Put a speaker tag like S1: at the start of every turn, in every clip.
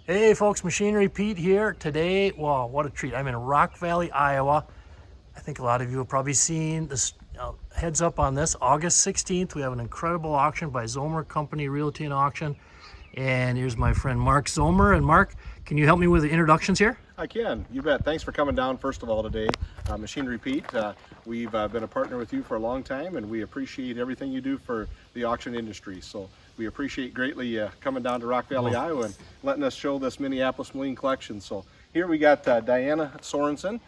S1: Hey folks, Machinery Pete here. Today, wow, what a treat. I'm in Rock Valley, Iowa. I think a lot of you have probably seen this, heads up on this. August 16th, we have an incredible auction by Zomer Company Realty and Auction. And here's my friend Mark Zomer. And Mark, can you help me with the introductions here?
S2: I can, you bet. Thanks for coming down first of all today. Machinery Pete, we've been a partner with you for a long time and we appreciate everything you do for the auction industry. So we appreciate greatly coming down to Rock Valley, Iowa and letting us show this Minneapolis-Moline collection. So here we got Diana Sorensen.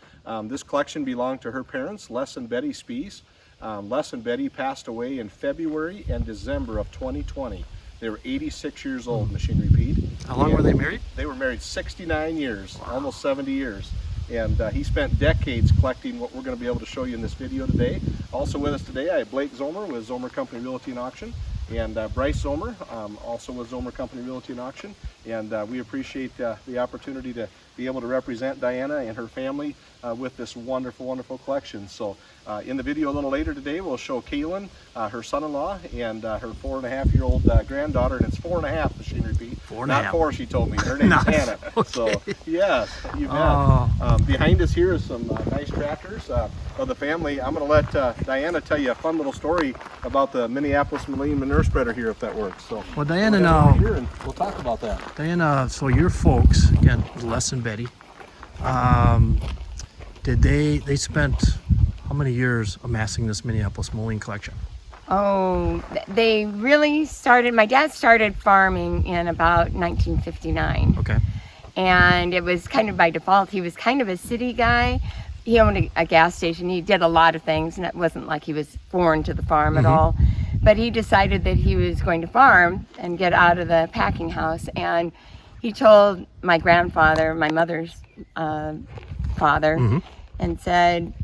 S2: This collection belonged to her parents, Les and Betty Spies. Les and Betty passed away in February and December of 2020. They were 86 years old, Machinery Pete.
S1: How long were they married?
S2: They were married 69 years, almost 70 years. And he spent decades collecting what we're going to be able to show you in this video today. Also with us today, I have Blake Zomer with Zomer Company Realty and Auction, and Bryce Zomer, also with Zomer Company Realty and Auction. And we appreciate the opportunity to be able to represent Diana and her family with this wonderful, wonderful collection. So in the video a little later today, we'll show Kaylin, her son-in-law, and her 4.5-year-old granddaughter, and it's 4.5, Machinery Pete.
S1: 4.5.
S2: Not 4, she told me. Her name's Hannah.
S1: Okay.
S2: So yes, you bet.
S1: Oh.
S2: Behind us here is some nice tractors of the family. I'm going to let Diana tell you a fun little story about the Minneapolis-Moline manure spreader here, if that works. So
S1: Well, Diana,
S2: we'll head
S1: now,
S2: over here and we'll talk about that.
S1: Diana, so your folks, again, Les and Betty, they spent how many years amassing this Minneapolis-Moline collection?
S3: Oh, they really started, my dad started farming in about 1959.
S1: Okay.
S3: And it was kind of by default. He was kind of a city guy. He owned a gas station. He did a lot of things, and it wasn't like he was foreign to the farm at all. But he decided that he was going to farm and get out of the packing house. And he told my grandfather, my mother's father, and said,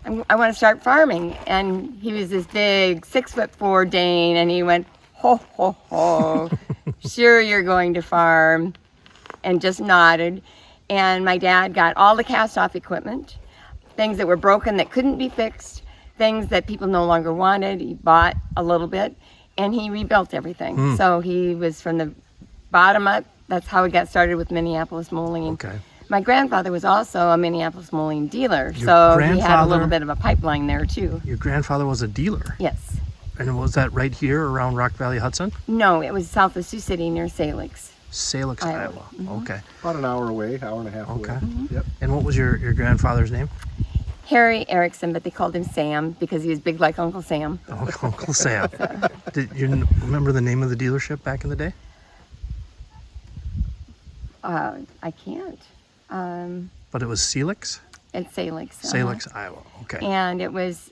S3: I want to start farming. And he was this big 6'4" Dane, and he went, ho, ho, ho, sure you're going to farm, and just nodded. And my dad got all the cast-off equipment, things that were broken that couldn't be fixed, things that people no longer wanted. He bought a little bit, and he rebuilt everything. So he was from the bottom up. That's how he got started with Minneapolis-Moline.
S1: Okay.
S3: My grandfather was also a Minneapolis-Moline dealer, so he had a little bit of a pipeline there too.
S1: Your grandfather was a dealer?
S3: Yes.
S1: And was that right here around Rock Valley, Hudson?
S3: No, it was south of Sioux City near Salix.
S1: Salix,
S3: Iowa.
S1: Iowa. Okay.
S2: About an hour away, hour and a half
S1: Okay.
S2: away. Yep.
S1: And what was your grandfather's name?
S3: Harry Erickson, but they called him Sam because he was big like Uncle Sam.
S1: Uncle Sam. Did you remember the name of the dealership back in the day?
S3: I can't.
S1: But it was Salix?
S3: It's Salix.
S1: Salix, Iowa. Okay.
S3: And it was,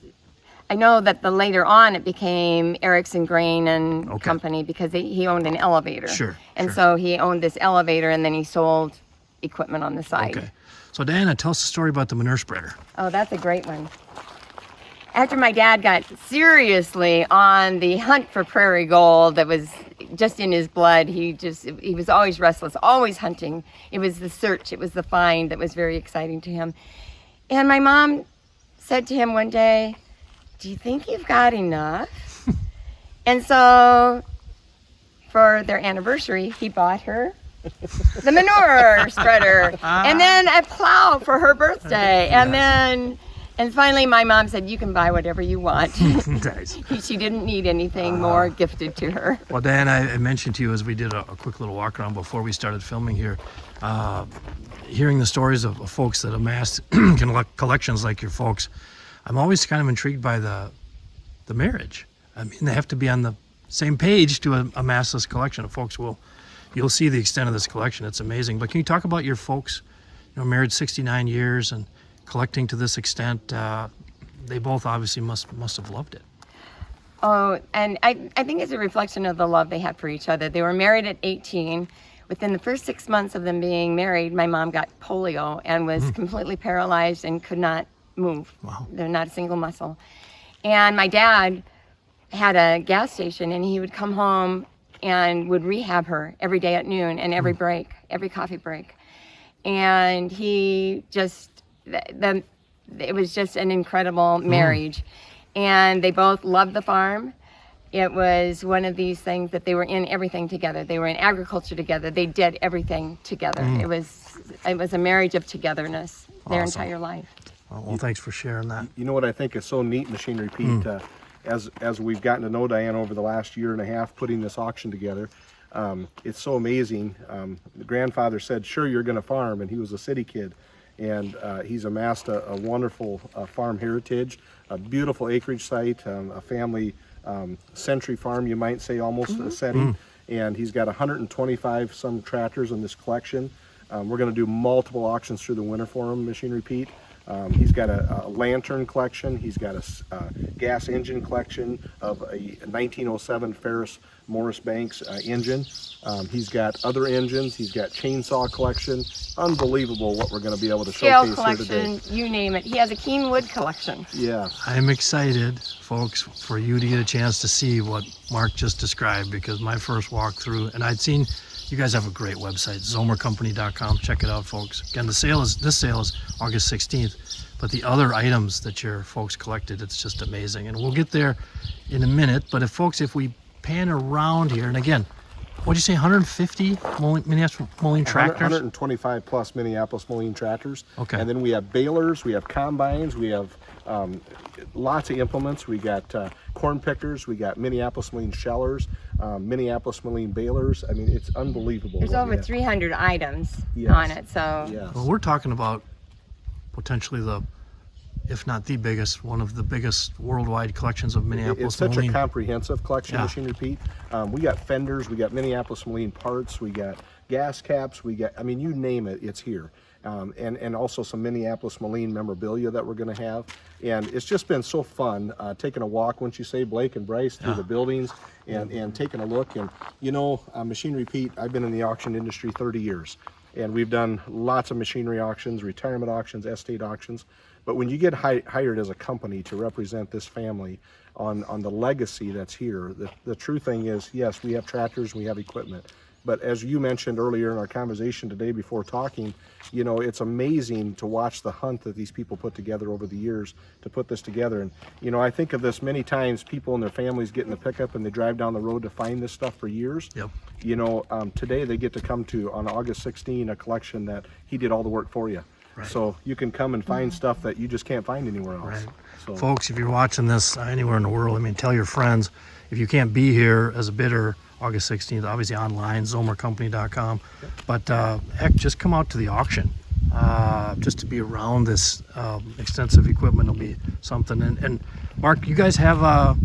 S3: I know that later on it became Erickson Grain and Company because he owned an elevator.
S1: Sure.
S3: And so he owned this elevator and then he sold equipment on the side.
S1: Okay. So Diana, tell us the story about the manure spreader.
S3: Oh, that's a great one. After my dad got seriously on the hunt for prairie gold that was just in his blood, he was always restless, always hunting. It was the search, it was the find that was very exciting to him. And my mom said to him one day, "Do you think you've got enough?" And so for their anniversary, he bought her the manure spreader and then a plow for her birthday. And finally, my mom said, "You can buy whatever you want."
S1: Nice.
S3: She didn't need anything more gifted to her.
S1: Well, Diana, I mentioned to you as we did a quick little walk around before we started filming here, hearing the stories of folks that amassed collections like your folks, I'm always kind of intrigued by the marriage. I mean, they have to be on the same page to amass this collection of folks. You'll see the extent of this collection. It's amazing. But can you talk about your folks, married 69 years and collecting to this extent? They both obviously must have loved it.
S3: Oh, and I think it's a reflection of the love they had for each other. They were married at 18. Within the first 6 months of them being married, my mom got polio and was completely paralyzed and could not move.
S1: Wow.
S3: They're not a single muscle. And my dad had a gas station, and he would come home and would rehab her every day at noon and every break, every coffee break. And he just, it was just an incredible marriage. And they both loved the farm. it was one of these things that they were in everything together. They were in agriculture together. They did everything together. It was a marriage of togetherness their
S1: Awesome.
S3: entire life.
S1: Well, thanks for sharing that.
S2: You know what I think is so neat, Machinery Pete, as we've gotten to know Diana over the last year and a half putting this auction together, it's so amazing. The grandfather said, sure, you're going to farm, and he was a city kid. And he's amassed a wonderful farm heritage, a beautiful acreage site, a family century farm, you might say, almost a setting. And he's got 125 some tractors in this collection. We're going to do multiple auctions through the winter for him, Machinery Pete. He's got a lantern collection. He's got a gas engine collection of a 1907 Ferris Morris Banks engine. He's got other engines. He's got chainsaw collection. Unbelievable what we're going to be able to
S3: Scale
S2: showcase here today.
S3: collection, you name it. He has a keen wood collection.
S2: Yeah.
S1: I'm excited, folks, for you to get a chance to see what Mark just described, because my first walkthrough, and I'd seen, you guys have a great website, zomercompany.com. Check it out, folks. Again, this sale is August 16th, but the other items that your folks collected, it's just amazing. And we'll get there in a minute, but if we pan around here, and again, what'd you say, 150 Minneapolis-Moline tractors?
S2: 125 plus Minneapolis-Moline tractors.
S1: Okay.
S2: And then we have balers, we have combines, we have lots of implements. We got corn pickers, we got Minneapolis-Moline shellers, Minneapolis-Moline balers. I mean, it's unbelievable.
S3: There's
S2: what we
S3: over
S2: have.
S3: 300 items
S2: Yes.
S3: on it, so
S2: Yes.
S1: Well, we're talking about potentially if not the biggest, one of the biggest worldwide collections of
S2: It's such a
S1: Minneapolis-Moline.
S2: comprehensive collection,
S1: Yeah.
S2: Machinery Pete. We got fenders, we got Minneapolis-Moline parts, we got gas caps, we got, I mean, you name it, it's here. And also some Minneapolis-Moline memorabilia that we're going to have. And it's just been so fun taking a walk, wouldn't you say, Blake and Bryce, through the buildings and taking a look. And, you know, Machinery Pete, I've been in the auction industry 30 years. And we've done lots of machinery auctions, retirement auctions, estate auctions. But when you get hired as a company to represent this family on the legacy that's here, the true thing is, yes, we have tractors, we have equipment. But as you mentioned earlier in our conversation today before talking, you know, it's amazing to watch the hunt that these people put together over the years to put this together. And, you know, I think of this many times, people and their families get in the pickup and they drive down the road to find this stuff for years.
S1: Yep.
S2: You know, today they get to come to, on August 16, a collection that he did all the work for you.
S1: Right.
S2: So you can come and find stuff that you just can't find anywhere else.
S1: Right.
S2: So,
S1: Folks, if you're watching this anywhere in the world, I mean, tell your friends. If you can't be here as a bidder August 16th, obviously online, zomercompany.com. But heck, just come out to the auction. Just to be around this extensive equipment will be something. And Mark, you guys have a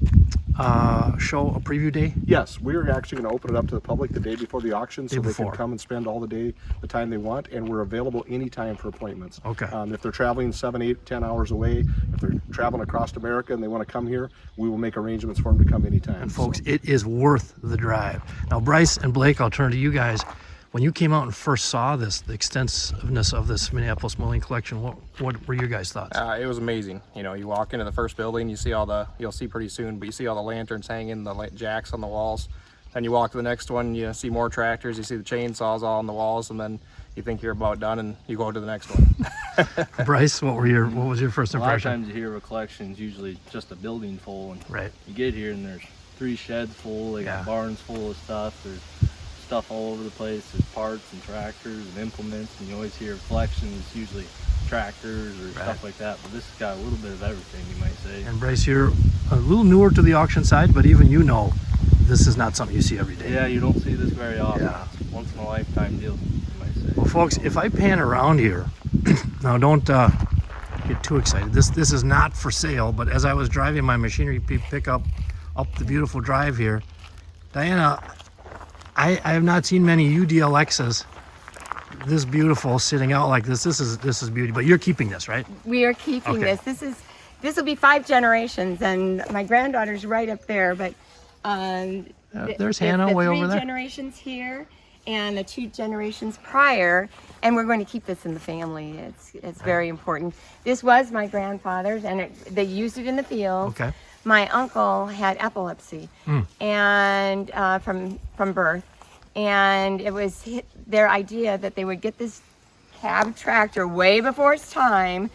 S1: preview day?
S2: yes, we're actually going to open it up to the public the day before the auction, so
S1: Day
S2: they
S1: before.
S2: can come and spend all the time they want, and we're available anytime for appointments.
S1: Okay.
S2: If they're traveling 7, 8, 10 hours away, if they're traveling across America and they want to come here, we will make arrangements for them to come anytime.
S1: And folks, it is worth the drive. Now, Bryce and Blake, I'll turn to you guys. When you came out and first saw this, the extensiveness of this Minneapolis-Moline collection, what were your guys' thoughts?
S4: It was amazing. You know, you walk into the first building, you see you'll see pretty soon, but you see all the lanterns hanging, the jacks on the walls. Then you walk to the next one, you see more tractors, you see the chainsaws all on the walls, and then you think you're about done and you go to the next one.
S1: Bryce, what was your first
S5: A lot of
S1: impression?
S5: times you hear of a collection is usually just a building full, and
S1: Right.
S5: you get here and there's 3 sheds full, they got
S1: Yeah.
S5: barns full of stuff, there's stuff all over the place, there's parts and tractors and implements, and you always hear collections, usually tractors or stuff like that, but this has got a little bit of everything, you might say.
S1: And Bryce, you're a little newer to the auction side, but even you know this is not something you see every day.
S5: Yeah, you don't see this very often.
S1: Yeah.
S5: It's once in a lifetime deal, you might say.
S1: Well, folks, if I pan around here, now don't get too excited. This is not for sale, but as I was driving my machinery pickup up the beautiful drive here, Diana, I have not seen many UDLXs this beautiful sitting out like this. This is beauty, but you're keeping this, right?
S3: we are keeping
S1: Okay.
S3: this will be 5 generations, and my granddaughter's right up there, but
S1: There's Hannah way over there.
S3: 3 generations here and the 2 generations prior, and we're going to keep this in the family. It's very important. This was my grandfather's, and they used it in the field.
S1: Okay.
S3: My uncle had epilepsy, and from birth, and it was their idea that they would get this cab tractor way before its time,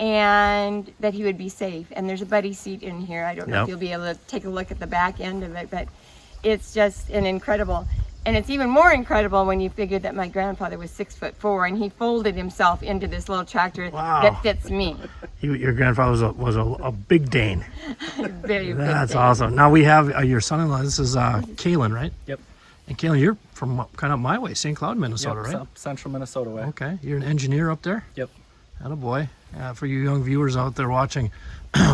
S3: and that he would be safe. And there's a buddy seat in here. I don't know
S1: Yep.
S3: if you'll be able to take a look at the back end of it, but it's just an incredible. And it's even more incredible when you figure that my grandfather was 6'4" and he folded himself into this little tractor
S1: Wow.
S3: that fits me.
S1: Your grandfather was a big Dane.
S3: Very big
S1: That's
S3: thing.
S1: awesome. Now we have your son-in-law. This is Kalen, right?
S5: Yep.
S1: And Kalen, you're from kind of my way, St. Cloud, Minnesota, right?
S5: Central Minnesota way.
S1: Okay. You're an engineer up there?
S5: Yep.
S1: Attaboy. For you young viewers out there watching,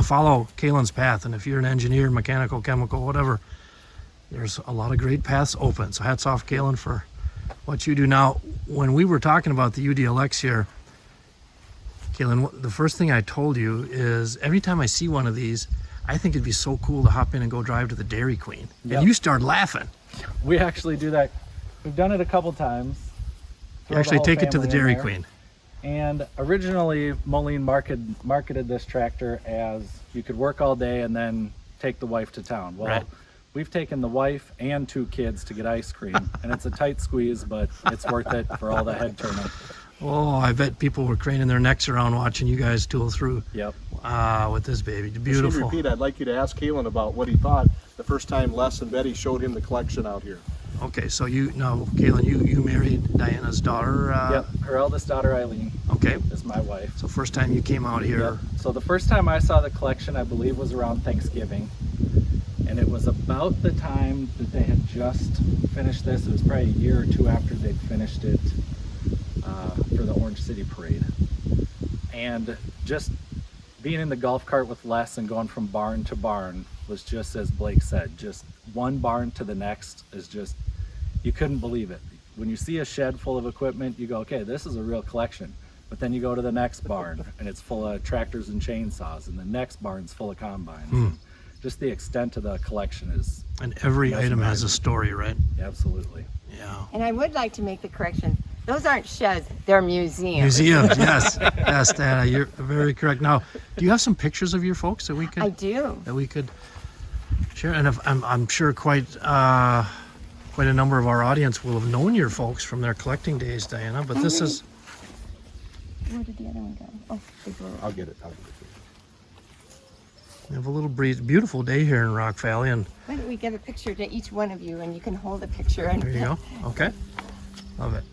S1: follow Kalen's path. And if you're an engineer, mechanical, chemical, whatever, there's a lot of great paths open. So hats off, Kalen, for what you do. Now, when we were talking about the UDLX here, Kalen, the first thing I told you is every time I see one of these, I think it'd be so cool to hop in and go drive to the Dairy Queen.
S5: Yep.
S1: And you start laughing.
S5: We actually do that. We've done it a couple times.
S1: You
S5: Throw the
S1: actually
S5: whole
S1: take it to the
S5: family in
S1: Dairy
S5: there.
S1: Queen.
S5: And originally, Moline marketed this tractor as you could work all day and then take the wife to town. Well,
S1: Right.
S5: we've taken the wife and 2 kids to get ice cream, and it's a tight squeeze, but it's worth it for all the head turning.
S1: Oh, I bet people were craning their necks around watching you guys tool through
S5: Yep.
S1: with this baby.
S2: Machine
S1: Beautiful.
S2: Repeat, I'd like you to ask Kalen about what he thought the first time Les and Betty showed him the collection out here.
S1: Okay, so Kalen, you married Diana's daughter.
S5: Yep. Her eldest daughter, Eileen,
S1: Okay,
S5: is my wife.
S1: so first time you came out here.
S5: Yep. So the first time I saw the collection, I believe, was around Thanksgiving. And it was about the time that they had just finished this. It was probably a year or 2 after they'd finished it for the Orange City Parade. And just being in the golf cart with Les and going from barn to barn was just, as Blake said, just one barn to the next is just, you couldn't believe it. When you see a shed full of equipment, you go, okay, this is a real collection. But then you go to the next barn and it's full of tractors and chainsaws, and the next barn's full of combines. Just the extent of the collection is
S1: And every item has a story, right?
S5: absolutely.
S1: Yeah.
S3: And I would like to make the correction. Those aren't sheds, they're museums.
S1: Museums, yes. Yes, Dana, you're very correct. Now, do you have some pictures of your folks that we could
S3: I do.
S1: share? And if, I'm sure quite a number of our audience will have known your folks from their collecting days, Diana, but this is...
S3: Where did the other one go? Oh, they blew it.
S2: I'll get it.
S1: We have a little beautiful day here in Rock Valley, and
S3: Why don't we give a picture to each one of you and you can hold a picture. And
S1: there you go. Okay. Love it.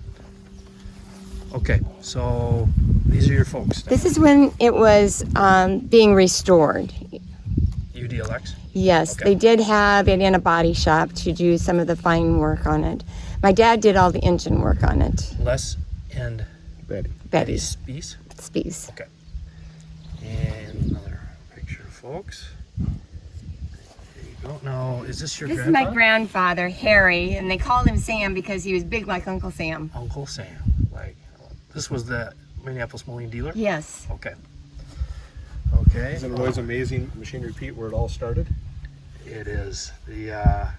S1: Okay, so these are your folks.
S3: This is when it was being restored.
S1: UDLX?
S3: Yes,
S1: Okay.
S3: they did have it in a body shop to do some of the fine work on it. My dad did all the engine work on it.
S1: Les and
S2: Betty.
S3: Betty
S1: Spees.
S3: Spees.
S1: Okay. And another picture, folks. There you go. Now, is this your
S3: This is
S1: grandfather?
S3: my grandfather, Harry, and they called him Sam because he was big like Uncle Sam.
S1: Uncle Sam. Like, this was the Minneapolis-Moline dealer?
S3: Yes.
S1: Okay. Okay.
S2: Isn't it always amazing, Machine Repeat, where it all started?
S1: It is. The,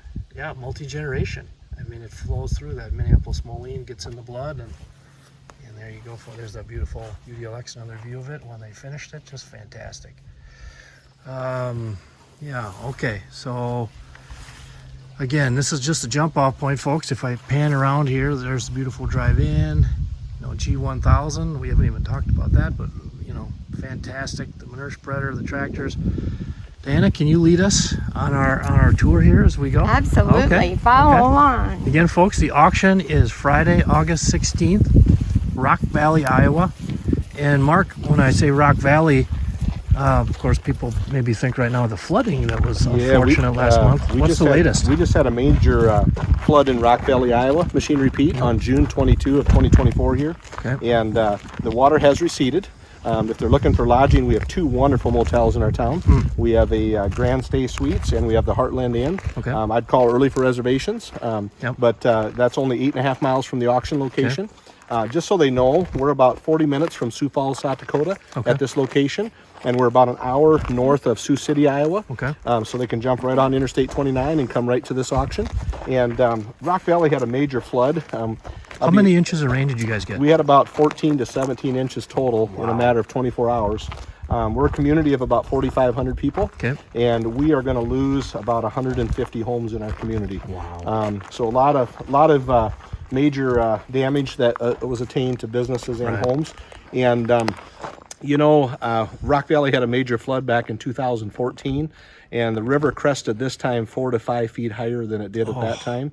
S1: multi-generation. I mean, it flows through that Minneapolis-Moline, gets in the blood, and there you go. There's that beautiful UDLX, another view of it when they finished it. Just fantastic. Yeah, okay. So, again, this is just a jump-off point, folks. If I pan around here, there's the beautiful drive-in. G1000. We haven't even talked about that, but, fantastic. The manure spreader, the tractors. Diana, can you lead us on our tour here as we go?
S3: Absolutely.
S1: Okay.
S3: Follow
S1: Okay.
S3: along.
S1: Again, folks, the auction is Friday, August 16th, Rock Valley, Iowa. And Mark, when I say Rock Valley, of course, people maybe think right now of the flooding that was unfortunate last month. What's the latest?
S2: We just had a major flood in Rock Valley, Iowa, Machine Repeat, on June 22 of 2024 here.
S1: Okay.
S2: And the water has receded. If they're looking for lodging, we have 2 wonderful motels in our town. We have a Grand Stay Suites, and we have the Heartland Inn.
S1: Okay.
S2: I'd call early for reservations,
S1: Yep.
S2: but that's only 8.5 miles from the auction location. Just so they know, we're about 40 minutes from Sioux Falls, South Dakota
S1: Okay.
S2: at this location, and we're about an hour north of Sioux City, Iowa.
S1: Okay.
S2: So they can jump right on Interstate 29 and come right to this auction. And Rock Valley had a major flood.
S1: How many inches of rain did you guys get?
S2: We had about 14 to 17 inches total in a matter of 24 hours. We're a community of about 4,500 people,
S1: Okay.
S2: and we are going to lose about 150 homes in our community.
S1: Wow.
S2: So a lot of major damage that was attained to businesses and
S1: Right.
S2: homes. And You know, Rock Valley had a major flood back in 2014, and the river crested this time 4 to 5 feet higher than it did at that time.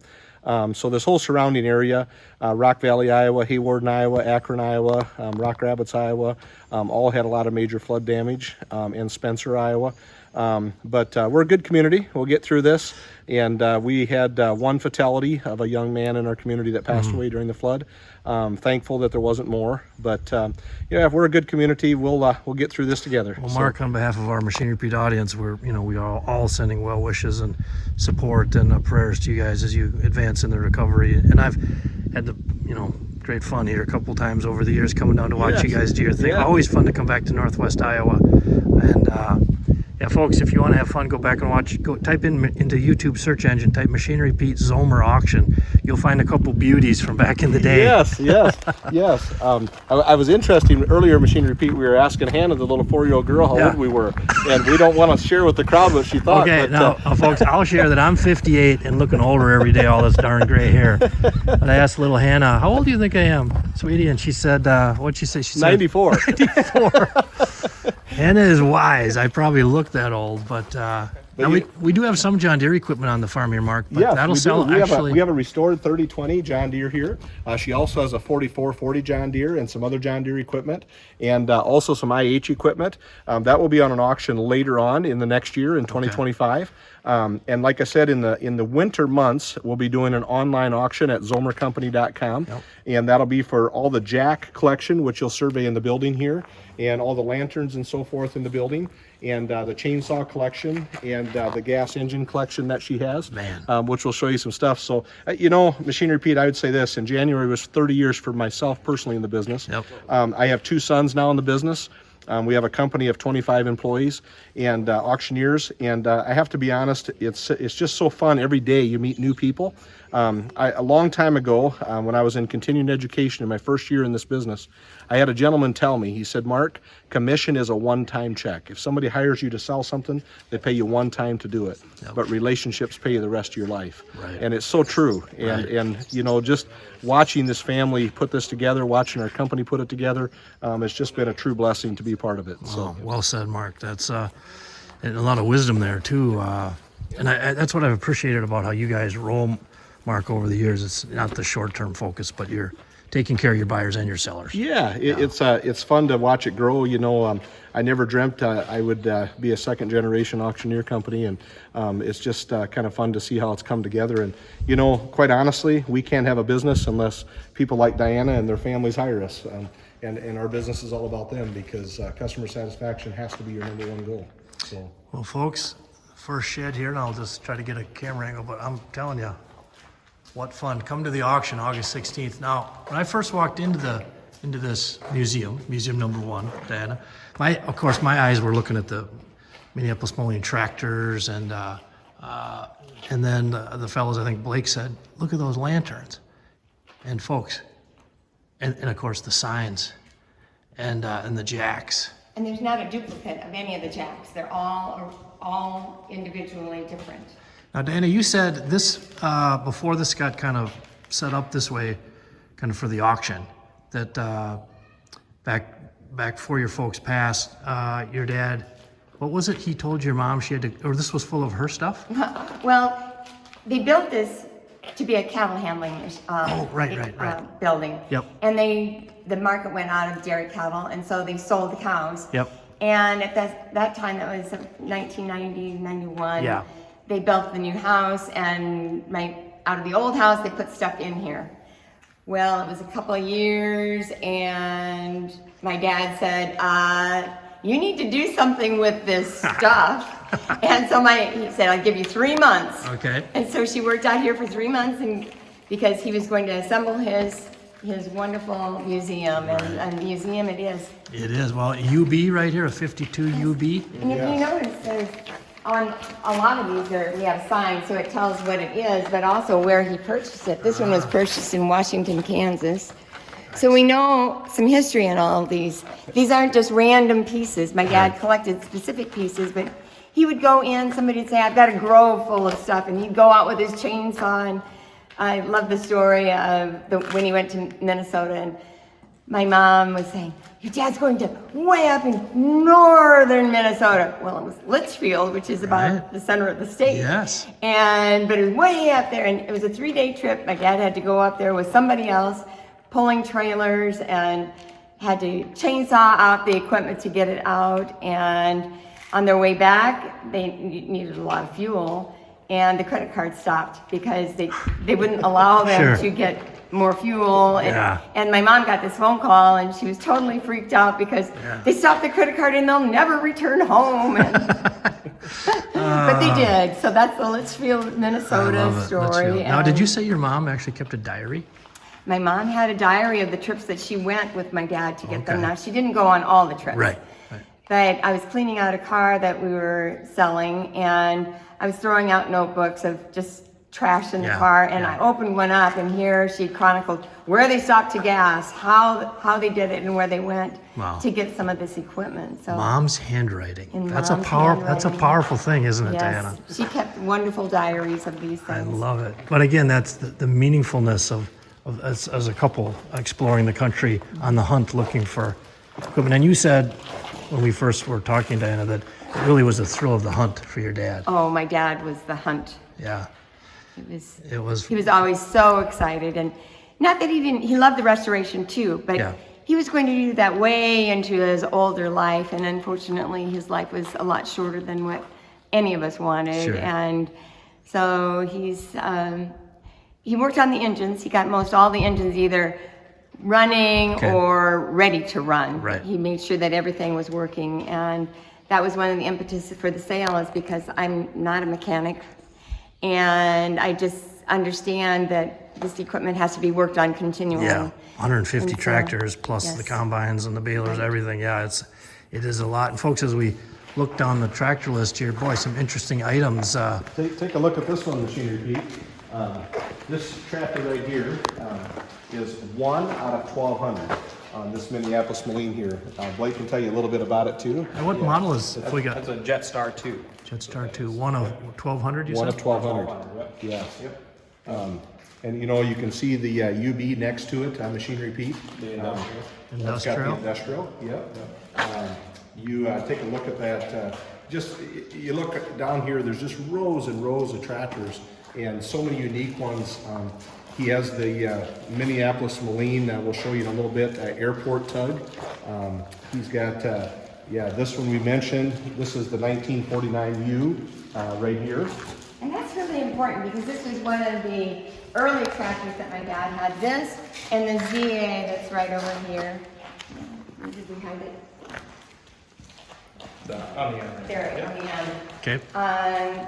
S2: So this whole surrounding area, Rock Valley, Iowa, Hawarden, Iowa, Akron, Iowa, Rock Rapids, Iowa, all had a lot of major flood damage, and Spencer, Iowa. But we're a good community. We'll get through this. And we had one fatality of a young man in our community that passed away during the flood. Thankful that there wasn't more. But yeah, if we're a good community, we'll get through this together.
S1: Well, Mark, on behalf of our Machinery Pete audience, we are all sending well wishes and support and prayers to you guys as you advance in the recovery. And I've had the great fun here a couple times over the years coming down to watch you guys do your thing.
S2: Yeah.
S1: Always fun to come back to Northwest Iowa. And yeah, folks, if you want to have fun, go back and watch. Go type into YouTube search engine, type Machinery Pete Zomer auction. You'll find a couple beauties from back in the day.
S2: Yes. I was interested earlier, Machinery Pete. We were asking Hannah, the little 4-year-old girl, how old we were, and we don't want to share with the crowd what she thought.
S1: Okay,
S2: but,
S1: now, folks, I'll share that I'm 58 and looking older every day. All this darn gray hair. And I asked little Hannah, "How old do you think I am, sweetie?" And she said, "What'd she say?" She said
S2: 94.
S1: 94. Hannah is wise. I probably look that old, but now we do have some John Deere equipment on the farm here, Mark. But
S2: Yes,
S1: that'll
S2: we
S1: sell
S2: do.
S1: actually.
S2: We have a restored 3020 John Deere here. She also has a 4440 John Deere and some other John Deere equipment, and also some IH equipment. That will be on an auction later on in the next year in 2025. And like I said, in the winter months, we'll be doing an online auction at zomercompany.com, and that'll be for all the jack collection, which you'll survey in the building here, and all the lanterns and so forth in the building, and the chainsaw collection, and the gas engine collection that she has, which will show you some stuff. So, Machinery Pete, I would say this: in January was 30 years for myself personally in the business. I have 2 sons now in the business. We have a company of 25 employees and auctioneers, and I have to be honest, it's just so fun. Every day you meet new people. A long time ago, when I was in continuing education in my first year in this business, I had a gentleman tell me, he said, "Mark, commission is a one-time check. If somebody hires you to sell something, they pay you one time to do it. But relationships pay you the rest of your life."
S1: Right.
S2: And it's so true. And just watching this family put this together, watching our company put it together, it's just been a true blessing to be part of it. So
S1: Well said, Mark. That's and a lot of wisdom there too. And that's what I've appreciated about how you guys roll, Mark, over the years. It's not the short-term focus, but you're taking care of your buyers and your sellers.
S2: Yeah, it's fun to watch it grow. I never dreamt I would be a second-generation auctioneer company, and it's just kind of fun to see how it's come together. And quite honestly, we can't have a business unless people like Diana and their families hire us. And our business is all about them, because customer satisfaction has to be your number one goal. So,
S1: Well, folks, first shed here, and I'll just try to get a camera angle, but I'm telling you, what fun. Come to the auction August 16th. Now, when I first walked into this museum number 1, Diana, of course my eyes were looking at the Minneapolis-Moline tractors, and then the fellows, I think Blake said, "Look at those lanterns." And folks, and of course the signs and the jacks.
S3: And there's not a duplicate of any of the jacks. They're all individually different.
S1: Now, Diana, you said this before this got kind of set up this way, kind of for the auction, that back before your folks passed, your dad, what was it he told your mom she had to, or this was full of her stuff?
S3: Well, they built this to be a cattle handling
S1: right.
S3: building.
S1: Yep.
S3: And the market went out of dairy cattle, and so they sold the cows.
S1: Yep.
S3: And at that time, that was 1990, 91.
S1: Yeah.
S3: They built the new house, and out of the old house, they put stuff in here. Well, it was a couple of years, and my dad said, "You need to do something with this stuff." And so he said, "I'll give you 3 months."
S1: Okay.
S3: And so she worked out here for 3 months, and because he was going to assemble his wonderful museum, and museum it is.
S1: It is. Well, UB right here, a 52 UB.
S3: And if you notice, there's on a lot of these, we have signs, so it tells what it is, but also where he purchased it. This one was purchased in Washington, Kansas. So we know some history in all of these. These aren't just random pieces. My dad collected specific pieces, but he would go in, somebody would say, "I've got a grove full of stuff," and he'd go out with his chainsaw. And I love the story of when he went to Minnesota, and my mom was saying, your dad's going to way up in northern Minnesota. Well, it was Litchfield, which is about
S1: Right.
S3: the center of the state.
S1: Yes.
S3: But it was way up there, and it was a 3-day trip. My dad had to go up there with somebody else, pulling trailers, and had to chainsaw out the equipment to get it out. And on their way back, they needed a lot of fuel, and the credit card stopped because they wouldn't allow them
S1: Sure.
S3: to get more fuel.
S1: Yeah.
S3: And my mom got this phone call, and she was totally freaked out because they stopped the credit card and they'll never return home. And but they did. So that's the Litchfield,
S1: I love
S3: Minnesota
S1: it.
S3: story.
S1: Litchfield. Now, did
S3: And
S1: you say your mom actually kept a diary?
S3: my mom had a diary of the trips that she went with my dad to get them.
S1: Okay.
S3: Now, she didn't go on all the trips.
S1: Right.
S3: But I was cleaning out a car that we were selling, and I was throwing out notebooks of just trash in the
S1: Yeah,
S3: car, and
S1: yeah.
S3: I opened one up, and here she chronicled where they stopped to gas, how they did it, and where they went
S1: Wow.
S3: to get some of this equipment. So
S1: Mom's handwriting.
S3: In
S1: That's
S3: mom's
S1: a
S3: handwriting.
S1: powerful thing, isn't it,
S3: yes,
S1: Diana?
S3: she kept wonderful diaries of these
S1: I
S3: things.
S1: love it. But again, that's the meaningfulness of as a couple exploring the country on the hunt looking for equipment. And you said when we first were talking, Diana, that it really was a thrill of the hunt for your dad.
S3: Oh, my dad was the hunt.
S1: Yeah,
S3: It was.
S1: it
S3: He
S1: was.
S3: was always so excited, and not that he loved the restoration too, but
S1: Yeah.
S3: he was going to do that way into his older life, and unfortunately his life was a lot shorter than what any of us wanted.
S1: Sure.
S3: And so he worked on the engines. He got most all the engines either running
S1: Okay.
S3: or ready to run.
S1: Right.
S3: He made sure that everything was working, and that was one of the impetus for the sale, is because I'm not a mechanic, and I just understand that this equipment has to be worked on continually.
S1: Yeah, 150
S3: And so-
S1: tractors plus the
S3: yes.
S1: combines and the balers, everything. Yeah, it is a lot. And folks, as we look down the tractor list here, boy, some interesting items.
S2: Take a look at this one, Machinery Pete. This tractor right here is 1 out of 1,200 on this Minneapolis-Moline here. Blake can tell you a little bit about it too.
S1: And what model is we got?
S4: That's a Jetstar 2.
S1: Jetstar 2, 1 of 1,200, you
S2: 1
S1: said?
S2: of 1,200. Yeah. And you know, you can see the UB next to it on Machinery Pete.
S4: The industrial.
S2: It's got the
S1: Industrial.
S2: industrial, yep. You take a look at that, you look down here, there's just rows and rows of tractors and so many unique ones. He has the Minneapolis-Moline, we'll show you in a little bit, airport tug. He's got, this one we mentioned. This is the 1949U right here.
S3: And that's really important because this was one of the early tractors that my dad had. This and the ZA that's right over here. Where did we hide it?
S4: On the end.
S3: There, on the end.
S1: Okay.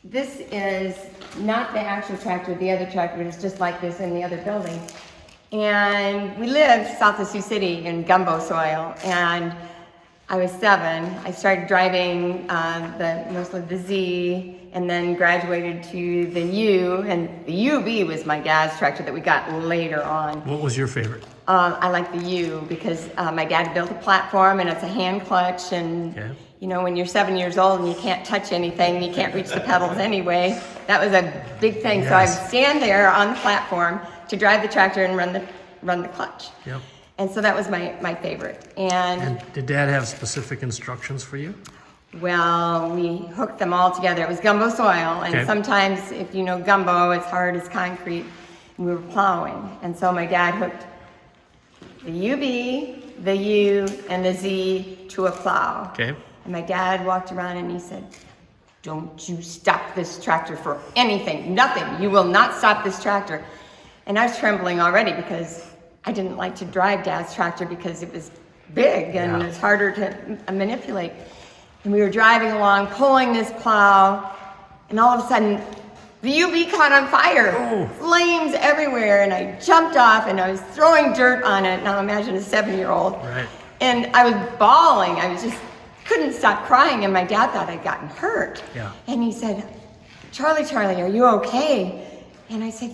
S3: This is not the actual tractor, the other tractor is just like this in the other building. And we lived south of Sioux City in gumbo soil, and I was 7. I started driving mostly the Z, and then graduated to the U, and the UB was my dad's tractor that we got later on.
S1: What was your favorite?
S3: I like the U because my dad built a platform, and it's a hand clutch, and
S1: Okay.
S3: you know, when you're 7 years old and you can't touch anything, you can't reach the pedals anyway. That was a big thing. So I would
S1: Yes.
S3: stand there on the platform to drive the tractor and run the clutch.
S1: Yep.
S3: And so that was my favorite. And
S1: And did Dad have specific instructions for you?
S3: well, we hooked them all together. It was gumbo soil, and
S1: Okay.
S3: sometimes if you know gumbo, it's hard as concrete. We were plowing, and so my dad hooked the UB, the U, and the Z to a plow.
S1: Okay.
S3: And my dad walked around and he said, "Don't you stop this tractor for anything, nothing. You will not stop this tractor." And I was trembling already because I didn't like to drive Dad's tractor because it was big and
S1: Yeah.
S3: it's harder to manipulate. And we were driving along, pulling this plow, and all of a sudden, the UB caught on fire.
S1: Oh.
S3: Flames everywhere, and I jumped off and I was throwing dirt on it. Now imagine a 7-year-old.
S1: Right.
S3: And I was bawling. I was just couldn't stop crying, and my dad thought I'd gotten hurt.
S1: Yeah.
S3: And he said, Charlie, are you okay?" And I said,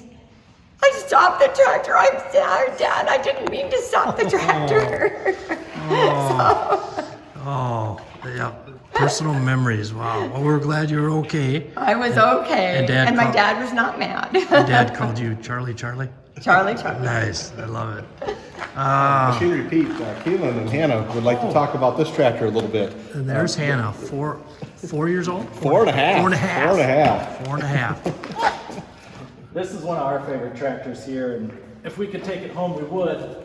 S3: "I stopped the tractor. I'm sorry, Dad. I didn't mean to stop the tractor."
S1: Oh, yeah. Personal memories. Wow. Well, we're glad you were okay.
S3: I was okay.
S1: And Dad
S3: my
S1: called-
S3: dad was not mad.
S1: And Dad called you Charlie.
S3: Charlie.
S1: Nice. I love it.
S2: Machinery Pete, Keelan and Hannah would like to talk about this tractor a little bit.
S1: And there's Hannah, 4 years old?
S2: 4.5.
S1: 4.5.
S2: 4.5.
S1: 4.5.
S5: This is one of our favorite tractors here, and if we could take it home, we would.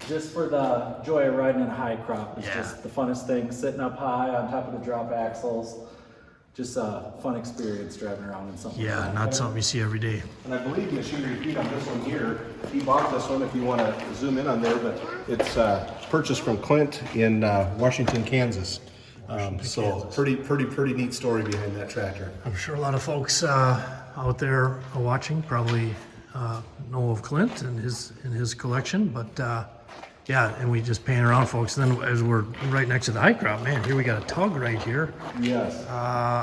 S5: Just for the joy of riding in a high crop. It's just the funnest thing, sitting up high on top of the drop axles. Just a fun experience driving around in something.
S1: Yeah, not something you see every day.
S2: And I believe Machinery Pete on this one here, he bought this one if you want to zoom in on there, but it's purchased from Clint in Washington, Kansas. So pretty neat story behind that tractor.
S1: I'm sure a lot of folks out there are watching probably know of Clint and his collection, but yeah, and we just pan around, folks. And then as we're right next to the high crop, man, here we got a tug right here.
S2: Yes.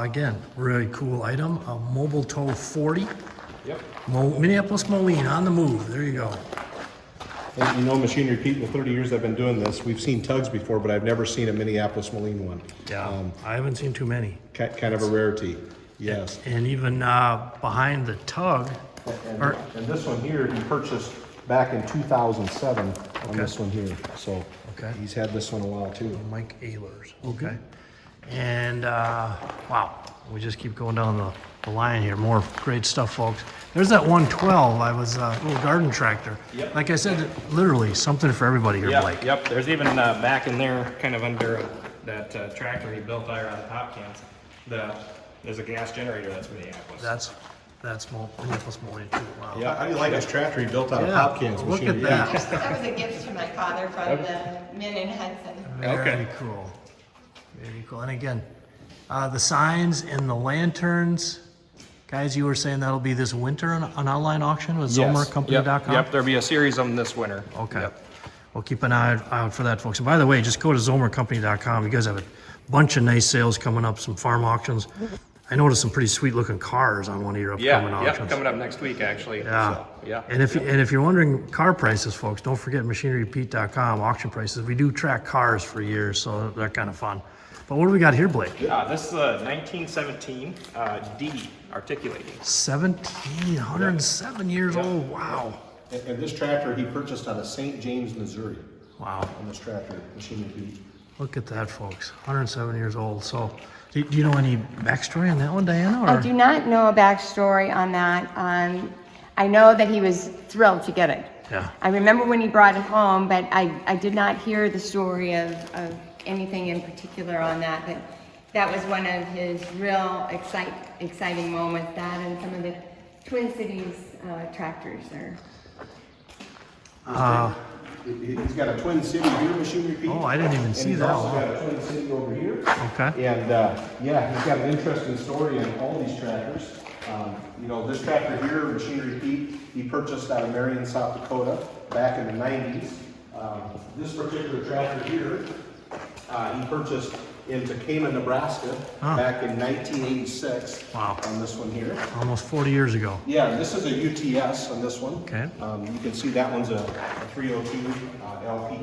S1: Again, really cool item, a mobile tow 40.
S2: Yep.
S1: Minneapolis-Moline on the move. There you go.
S2: And you know, Machinery Pete, in the 30 years I've been doing this, we've seen tugs before, but I've never seen a Minneapolis-Moline one.
S1: Yeah, I haven't seen too many.
S2: Kind of a rarity. Yes.
S1: And even behind the tug,
S2: And this one here, he purchased back in 2007 on this one here. So he's had this one a while too.
S1: Mike Ehlers. Okay. And wow, we just keep going down the line here. More great stuff, folks. There's that 112. I was a little garden tractor.
S4: Yep.
S1: Like I said, literally something for everybody here, Blake.
S4: Yep. There's even back in there, kind of under that tractor he built there on the top cans. There's a gas generator that's Minneapolis. That's Minneapolis-Moline too. Wow.
S2: Yeah, how do you like his tractor he built out of pop cans?
S1: Look
S2: Machinery
S1: at
S2: Pete?
S1: that.
S3: That was a gift to my father from the men in Hudson.
S1: Very cool. Very cool. And again, the signs and the lanterns, guys, you were saying that'll be this winter an online auction with ZomerCompany.com?
S4: Yep, there'll be a series of them this winter.
S1: Okay.
S4: Yep.
S1: Well, keep an eye out for that, folks. And by the way, just go to ZomerCompany.com. You guys have a bunch of nice sales coming up, some farm auctions. I noticed some pretty sweet looking cars on one of your upcoming auctions.
S4: Yeah, coming up next week actually.
S1: Yeah.
S4: So, yeah.
S1: And if you're wondering car prices, folks, don't forget MachineryPete.com auction prices. We do track cars for years, so they're kind of fun. But what do we got here, Blake?
S4: This is a 1917 D articulating.
S1: 107 years old. Wow.
S2: And this tractor he purchased out of St. James, Missouri.
S1: Wow.
S2: On this tractor, Machinery Pete.
S1: Look at that, folks. 107 years old. So, do you know any backstory on that one, Diana? Or?
S3: I do not know a backstory on that. I know that he was thrilled to get it.
S1: Yeah.
S3: I remember when he brought it home, but I did not hear the story of anything in particular on that. But that was one of his real exciting moments. That and some of the Twin Cities tractors there.
S2: He's got a Twin City here, Machinery Pete.
S1: Oh, I didn't even see that
S2: And he's also
S1: one.
S2: got a Twin City over here.
S1: Okay.
S2: And yeah, he's got an interesting story in all these tractors. You know, this tractor here, Machinery Pete, he purchased out of Marion, South Dakota back in the 90s. This particular tractor here, he purchased in Tacoma, Nebraska back in 1986.
S1: Wow.
S2: On this one here.
S1: Almost 40 years ago.
S2: Yeah, this is a UTS on this one.
S1: Okay.
S2: You can see that one's a 302 LP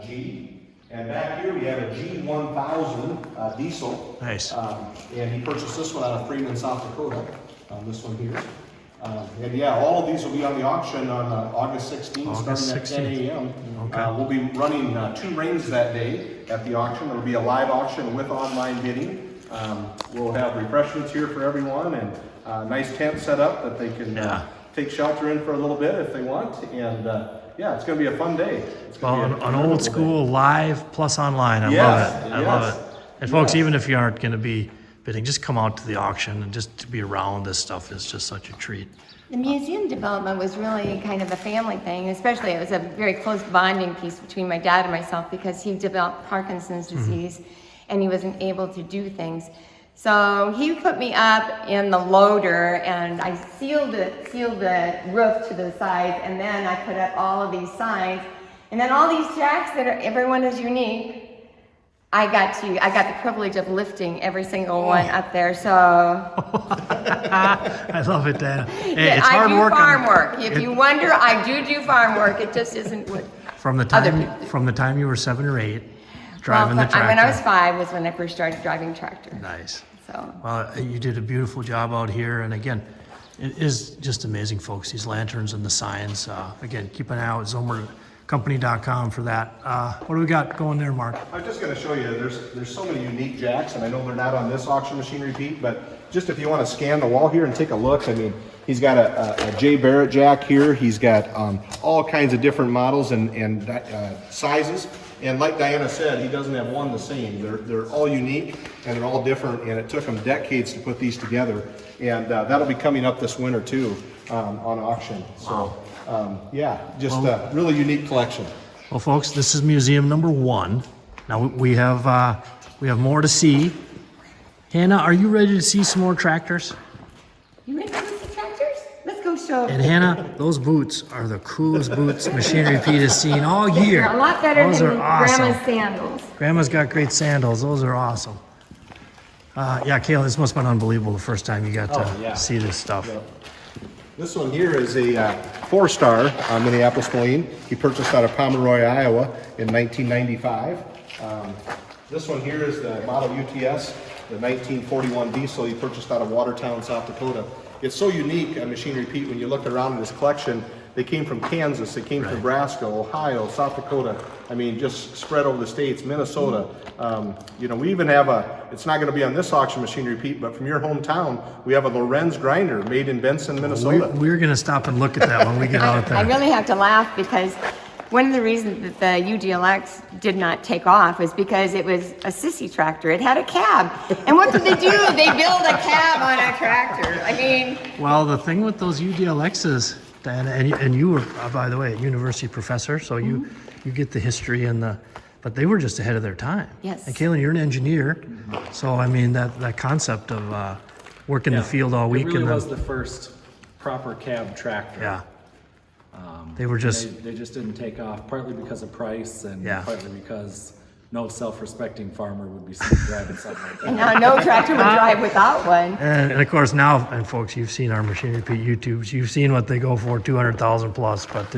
S2: G. And back here we have a G1000 diesel.
S1: Nice.
S2: And he purchased this one out of Freeman, South Dakota. This one here. And yeah, all of these will be on the auction on August 16th,
S1: August
S2: starting at 10 a.m.
S1: Okay.
S2: We'll be running 2 rings that day at the auction. It'll be a live auction with online bidding. We'll have refreshments here for everyone and a nice tent set up that they can take shelter in for a little bit if they want. And yeah, it's going to be a fun day. It's
S1: Well,
S2: gonna be a
S1: an
S2: memorable
S1: old
S2: day.
S1: school live plus online. I love it. I love it. And folks, even if you aren't going to be bidding, just come out to the auction and just to be around this stuff is just such a treat.
S3: The museum development was really kind of a family thing, especially it was a very close bonding piece between my dad and myself because he developed Parkinson's disease and he wasn't able to do things. So he put me up in the loader and I sealed the roof to the sides and then I put up all of these signs and then all these jacks that are, everyone is unique. I got the privilege of lifting every single one up there, so.
S1: I love it, Dana. Hey,
S3: Yeah,
S1: it's hard
S3: I do
S1: work.
S3: farm work. If you wonder, I do farm work. It just isn't what
S1: From the
S3: other
S1: time
S3: people.
S1: from the time you were 7 or 8, driving the
S3: Well,
S1: tractor.
S3: when I was 5 was when I first started driving tractor.
S1: Nice.
S3: So
S1: Well, you did a beautiful job out here, and again, It is just amazing, folks, these lanterns and the signs. Again, keep an eye out, zomercompany.com for that. What do we got going there, Mark?
S2: I'm just going to show you, there's so many unique jacks, and I know they're not on this auction machine repeat, but just if you want to scan the wall here and take a look, I mean, he's got a J. Barrett jack here. He's got all kinds of different models and sizes. And like Diana said, he doesn't have one the same. They're all unique and they're all different, and it took him decades to put these together. And that'll be coming up this winter too on auction. So yeah, just a really unique collection.
S1: Well, folks, this is museum number 1. Now we have more to see. Hannah, are you ready to see some more tractors?
S3: You ready to see the tractors? Let's go show.
S1: And Hannah, those boots are the coolest boots Machine Repeat has seen all year.
S3: They're a lot better
S1: Those
S3: than
S1: are awesome.
S3: Grandma's sandals.
S1: Grandma's got great sandals. Those are awesome. Yeah, Kayla, this must have been unbelievable the first time you got to see this stuff.
S2: Yeah. This one here is a 4-star Minneapolis-Moline. He purchased out of Pomeroy, Iowa in 1995. This one here is the model UTS, the 1941 diesel he purchased out of Watertown, South Dakota. It's so unique, Machine Repeat, when you look around in his collection. They came from Kansas, they came from Nebraska, Ohio, South Dakota. I mean, just spread over the states, Minnesota. You know, we even have it's not going to be on this auction Machine Repeat, but from your hometown, we have a Lorenz grinder made in Benson, Minnesota.
S1: We're going to stop and look at that when we get out there.
S3: I really have to laugh because one of the reasons that the UDLX did not take off was because it was a sissy tractor. It had a cab. And what did they do? They built a cab on a tractor. I mean...
S1: Well, the thing with those UDLXs, Diana, and you were, by the way, a university professor, so you get the history but they were just ahead of their time.
S3: Yes.
S1: And Kaylin, you're an engineer, so I mean that concept of working the field all week.
S5: It really
S1: and
S5: was the first proper cab tractor.
S1: Yeah. They were just...
S5: They just didn't take off, partly because of price and partly because no self-respecting farmer would be seen driving something like that.
S3: And now no tractor would drive without one.
S1: And of course now, and folks, you've seen our Machine Repeat YouTubes. You've seen what they go for, 200,000 plus. But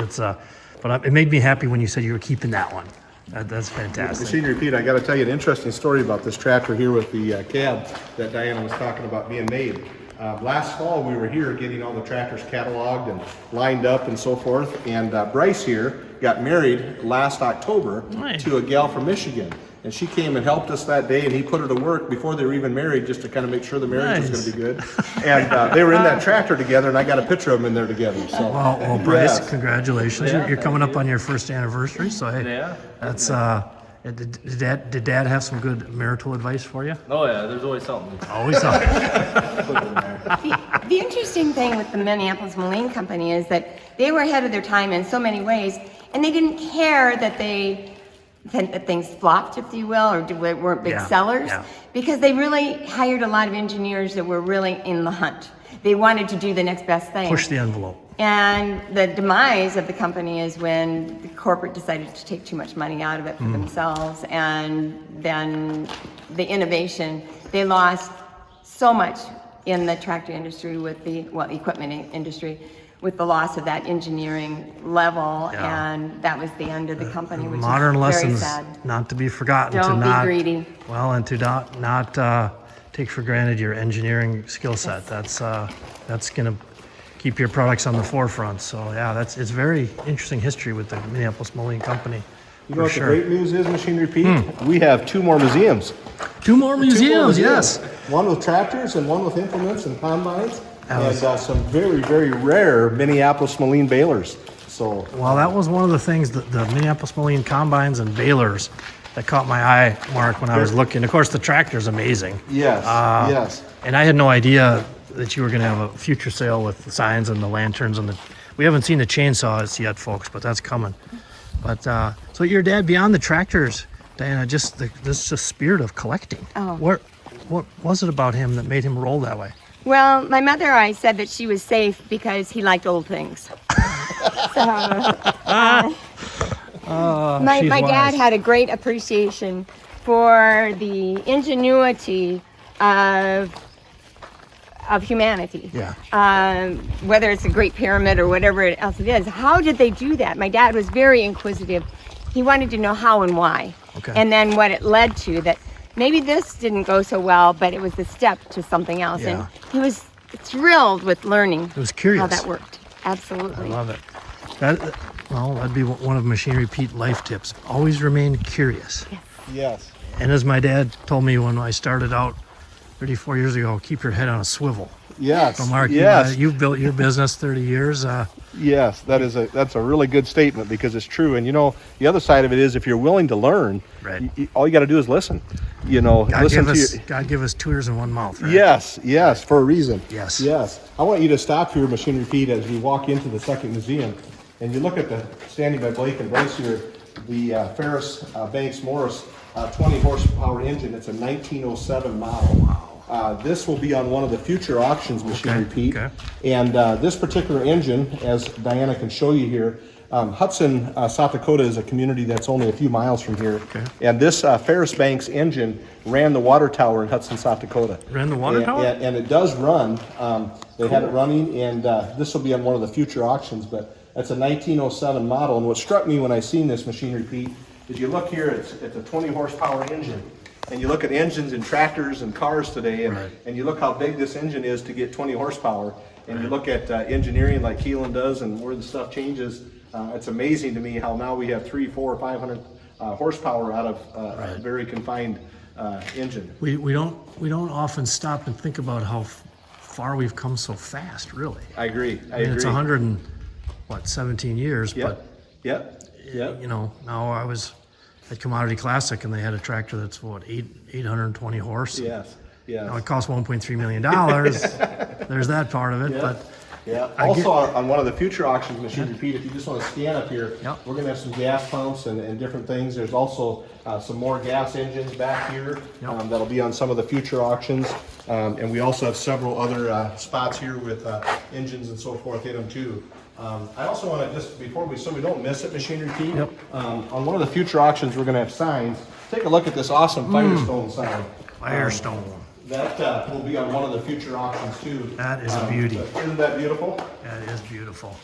S1: it made me happy when you said you were keeping that one. That's fantastic.
S2: Machine Repeat, I got to tell you an interesting story about this tractor here with the cab that Diana was talking about being made. Last fall we were here getting all the tractors cataloged and lined up and so forth, and Bryce here got married last October to a gal from Michigan, and she came and helped us that day, and he put her to work before they were even married just to kind of make sure the marriage was going to be good. And they were in that tractor together, and I got a picture of them in there together. So,
S1: well Bryce, congratulations. You're coming up on your first anniversary, so hey, that's did Dad have some good marital advice for you?
S6: Oh yeah, there's always something.
S1: Always something.
S3: The interesting thing with the Minneapolis-Moline company is that they were ahead of their time in so many ways, and they didn't care that things flopped, if you will, or weren't big sellers, because they really hired a lot of engineers that were really in the hunt. They wanted to do the next best thing.
S1: Push the envelope.
S3: And the demise of the company is when the corporate decided to take too much money out of it for themselves, and then the innovation, they lost so much in the tractor industry with equipment industry, with the loss of that engineering level, and that was the end of the company, which
S1: Modern
S3: is very
S1: lessons
S3: sad.
S1: not to be forgotten.
S3: Don't
S1: to
S3: be
S1: not,
S3: greedy.
S1: Well, and to not take for granted your engineering skill set. That's going to keep your products on the forefront. So yeah, it's very interesting history with the Minneapolis-Moline company.
S2: you know what the great news is, Machine Repeat? We have 2 more museums.
S1: Two more museums, yes.
S2: One with tractors and one with implements and combines, and some very, very rare Minneapolis-Moline balers. So,
S1: well, that was one of the things, the Minneapolis-Moline combines and balers that caught my eye, Mark, when I was looking. Of course, the tractor's amazing.
S2: yes, yes.
S1: And I had no idea that you were going to have a future sale with the signs and the lanterns and we haven't seen the chainsaws yet, folks, but that's coming. But so your dad, beyond the tractors, Diana, just this spirit of collecting.
S3: Oh.
S1: What was it about him that made him roll that way?
S3: Well, my mother, I said that she was safe because he liked old things. My dad had a great appreciation for the ingenuity of humanity.
S1: Yeah.
S3: Whether it's a Great Pyramid or whatever else it is. How did they do that? My dad was very inquisitive. He wanted to know how and why.
S1: Okay.
S3: And then what it led to, that maybe this didn't go so well, but it was the step to something else.
S1: Yeah.
S3: And he was thrilled with learning
S1: It was curious.
S3: how that worked. Absolutely.
S1: I love it. That'd be one of Machinery Pete life tips. Always remain curious.
S2: Yes.
S1: And as my dad told me when I started out 34 years ago, keep your head on a swivel.
S2: Yes.
S1: So Mark,
S2: yes.
S1: you've built your business 30 years.
S2: Yes, that's a really good statement because it's true. And the other side of it is if you're willing to learn,
S1: Right.
S2: all you got to do is listen.
S1: God give us two ears and one mouth. Right?
S2: Yes, for a reason.
S1: Yes.
S2: I want you to stop here, Machinery Pete, as we walk into the second museum, and you look at the standing by Blake and Bryce here, the Ferris Banks Morris 20 horsepower engine. It's a 1907 model. Wow. This will be on one of the future auctions, Machinery Pete.
S1: Okay.
S2: And this particular engine, as Diana can show you here, Hudson, South Dakota is a community that's only a few miles from here.
S1: Okay.
S2: And this Ferris Banks engine ran the water tower in Hudson, South Dakota.
S1: Ran the water tower?
S2: And it does run. They had it running, and this will be on one of the future auctions, but it's a 1907 model. And what struck me when I seen this, Machinery Pete, is you look here, it's a 20 horsepower engine. And you look at engines in tractors and cars today, and you look how big this engine is to get 20 horsepower. And you look at engineering like Keelan does and where the stuff changes. It's amazing to me how now we have 300, 400, 500 horsepower out of a very confined engine.
S1: We don't often stop and think about how far we've come so fast. Really.
S2: I agree.
S1: I mean, it's 17 years, but
S2: Yep.
S1: now I was at Commodity Classic and they had a tractor that's 820 horse.
S2: Yes.
S1: Now it costs $1.3 million. There's that part of it, but
S2: Yeah. Also, on one of the future auctions, Machinery Pete, if you just want to scan up here, we're going to have some gas pumps and different things. There's also some more gas engines back here that'll be on some of the future auctions. And we also have several other spots here with engines and so forth in them too. I also want to just, so we don't miss it, Machinery Pete, on one of the future auctions, we're going to have signs. Take a look at this awesome Firestone sign.
S1: Firestone.
S2: That will be on one of the future auctions too.
S1: That is a beauty.
S2: Isn't that beautiful?
S1: That is beautiful.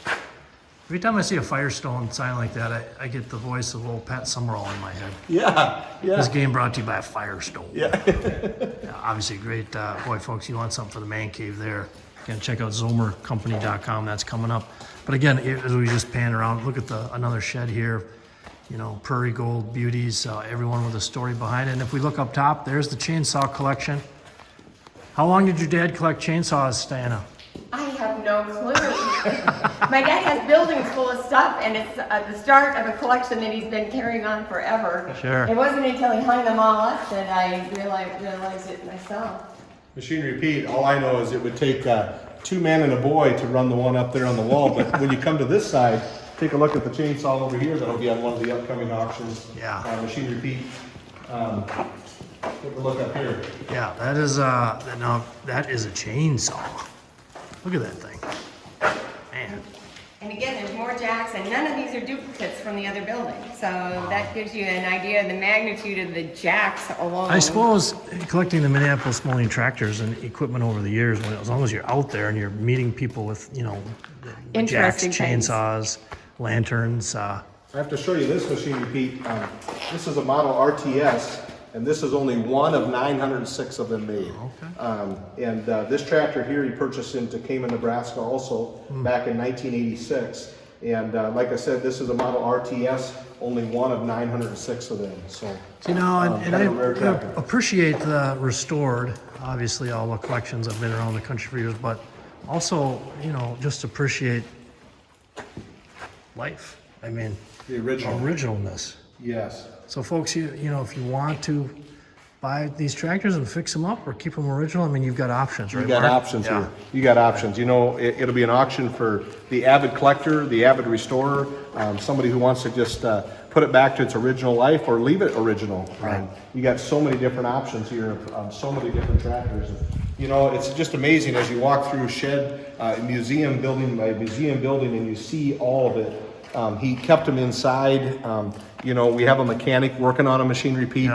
S1: Every time I see a Firestone sign like that, I get the voice of old Pat Summerall in my head.
S2: Yeah.
S1: This game brought to you by Firestone.
S2: Yeah.
S1: Obviously great. Boy, folks, you want something for the man cave there. Again, check out zomercompany.com. That's coming up. But again, as we just pan around, look at another shed here. Prairie Gold beauties, everyone with a story behind it. And if we look up top, there's the chainsaw collection. How long did your dad collect chainsaws, Diana?
S3: I have no clue. My dad has buildings full of stuff, and it's the start of a collection that he's been carrying on forever.
S1: Sure.
S3: It wasn't until he hung them all up that I realized it myself.
S2: Machinery Pete, all I know is it would take 2 men and a boy to run the one up there on the wall. But when you come to this side, take a look at the chainsaw over here that'll be on one of the upcoming auctions.
S1: Yeah.
S2: Machinery Pete. Take a look up here.
S1: Yeah, that is that is a chainsaw. Look at that thing. Man.
S3: And again, there's more jacks, and none of these are duplicates from the other building. So that gives you an idea of the magnitude of the jacks alone.
S1: I suppose collecting the Minneapolis-Moline tractors and equipment over the years, as long as you're out there and you're meeting people with, jacks,
S3: Interesting things.
S1: chainsaws, lanterns.
S2: I have to show you this, Machinery Pete. This is a model RTS, and this is only one of 906 of them made. And this tractor here he purchased in Tacoma, Nebraska also back in 1986. And like I said, this is a model RTS, only one of 906 of them. So,
S1: and I appreciate the restored, obviously all the collections have been around the country for years, but also, just appreciate life. I mean,
S2: the
S1: originalness.
S2: Yes.
S1: So folks, if you want to buy these tractors and fix them up or keep them original, I mean, you've got options, right?
S2: You got
S1: Mark?
S2: options here. You got options. It'll be an auction for the avid collector, the avid restorer, somebody who wants to just put it back to its original life or leave it original.
S1: Right.
S2: You got so many different options here, so many different tractors. It's just amazing as you walk through shed, museum building by museum building, and you see all of it. He kept them inside. We have a mechanic working on a Machinery Pete.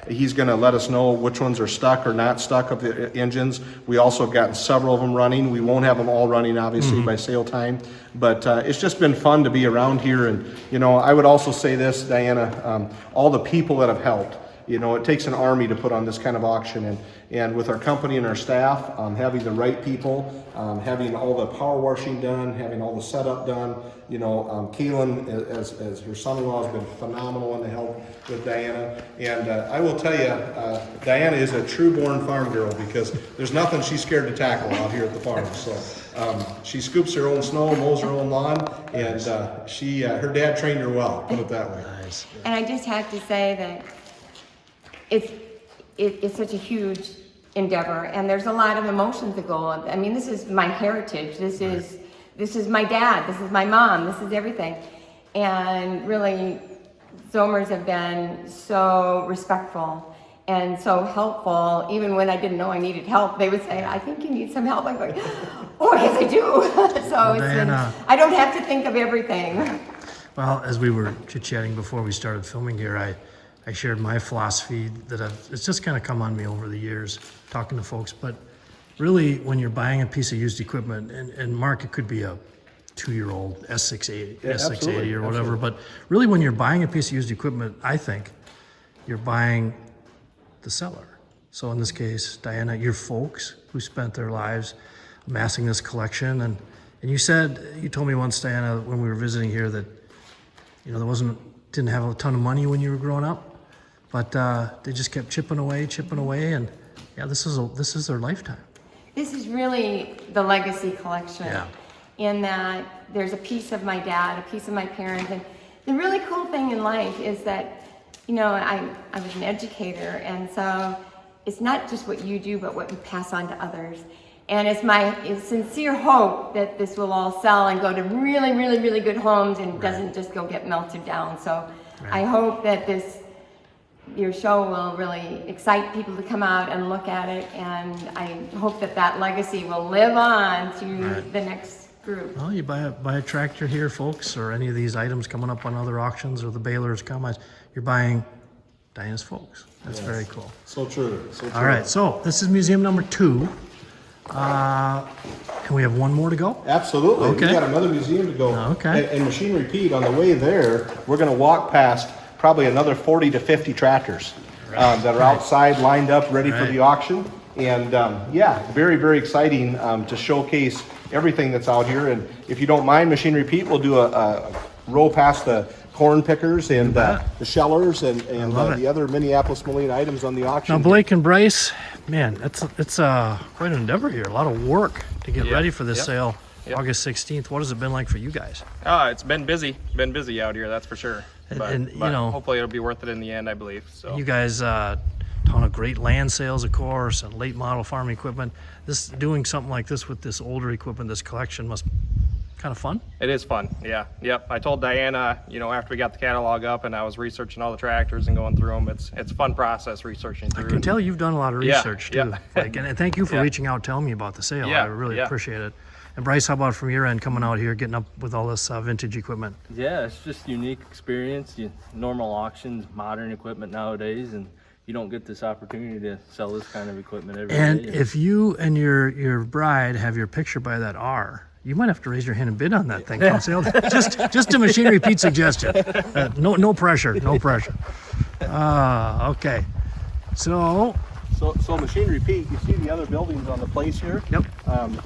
S2: He's going to let us know which ones are stuck or not stuck of the engines. We also have gotten several of them running. We won't have them all running, obviously, by sale time. But it's just been fun to be around here. And, I would also say this, Diana, all the people that have helped. you know, it takes an army to put on this kind of auction, and with our company and our staff, having the right people, having all the power washing done, having all the setup done, you know, Kaylin, as her son-in-law, has been phenomenal in the help with Diana. And I will tell you, Diana is a true-born farm girl, because there's nothing she's scared to tackle out here at the farm. So she scoops her own snow, mows her own lawn, and her dad trained her well, put it that way.
S1: Nice.
S3: And I just have to say that it's such a huge endeavor, and there's a lot of emotions that go on. I mean, this is my heritage. This is my dad. This is my mom. This is everything. And really, Zomers have been so respectful and so helpful. Even when I didn't know I needed help, they would say, "I think you need some help." I'm going, "Oh, yes, I do." So it's
S1: Diana,
S3: I don't have to think of everything.
S1: Well, as we were chit-chatting before we started filming here, I shared my philosophy that it's just kind of come on me over the years, talking to folks. But really, when you're buying a piece of used equipment, and Mark, it could be a 2-year-old S680,
S2: Yeah,
S1: S680 or whatever,
S2: absolutely.
S1: but really when you're buying a piece of used equipment, I think you're buying the seller. So in this case, Diana, your folks who spent their lives amassing this collection, and you told me once, Diana, when we were visiting here, that you know didn't have a ton of money when you were growing up, but they just kept chipping away, and yeah, this is their lifetime.
S3: This is really the legacy collection.
S1: Yeah.
S3: In that there's a piece of my dad, a piece of my parents, and the really cool thing in life is that, you know, I was an educator, and so it's not just what you do, but what you pass on to others. And it's my sincere hope that this will all sell and go to really, really, really good homes and doesn't just go get melted down. So I hope that your show will really excite people to come out and look at it, and I hope that legacy will live on to the next group.
S1: Well, you buy a tractor here, folks, or any of these items coming up on other auctions or the balers, combines, you're buying Diana's folks. That's very cool.
S2: So true. So true.
S1: All right, so this is museum number 2. Can we have one more to go?
S2: Absolutely.
S1: Okay.
S2: We got another museum to go.
S1: Okay.
S2: And Machine Repeat, on the way there, we're going to walk past probably another 40 to 50 tractors that are outside, lined up, ready for the auction. And very, very exciting to showcase everything that's out here. And if you don't mind, Machine Repeat, we'll do a roll past the corn pickers and the shellers and the other Minneapolis-Moline items on the auction.
S1: Now, Blake and Bryce, man, it's quite an endeavor here. A lot of work to get ready for this sale, August 16th. What has it been like for you guys?
S4: It's been busy out here, that's for sure. But
S1: you know,
S4: hopefully it'll be worth it in the end, I believe. So
S1: you guys, ton of great land sales, of course, and late model farm equipment. Doing something like this with this older equipment, this collection must kind of fun.
S4: it is fun. Yeah. Yep. I told Diana, you know, after we got the catalog up and I was researching all the tractors and going through them, it's a fun process researching through.
S1: I can tell you've done a lot of research too.
S4: yeah.
S1: And thank you for reaching out, telling me about the sale. I really appreciate it. And Bryce, how about from your end, coming out here, getting up with all this vintage equipment?
S6: Yeah, it's just unique experience. Normal auctions, modern equipment nowadays, and you don't get this opportunity to sell this kind of equipment every
S1: And
S6: day.
S1: if you and your bride have your picture by that R, you might have to raise your hand and bid on that thing. just a Machine Repeat suggestion. No pressure, no pressure. Okay.
S2: So Machine Repeat, you see the other buildings on the place here?
S1: Yep.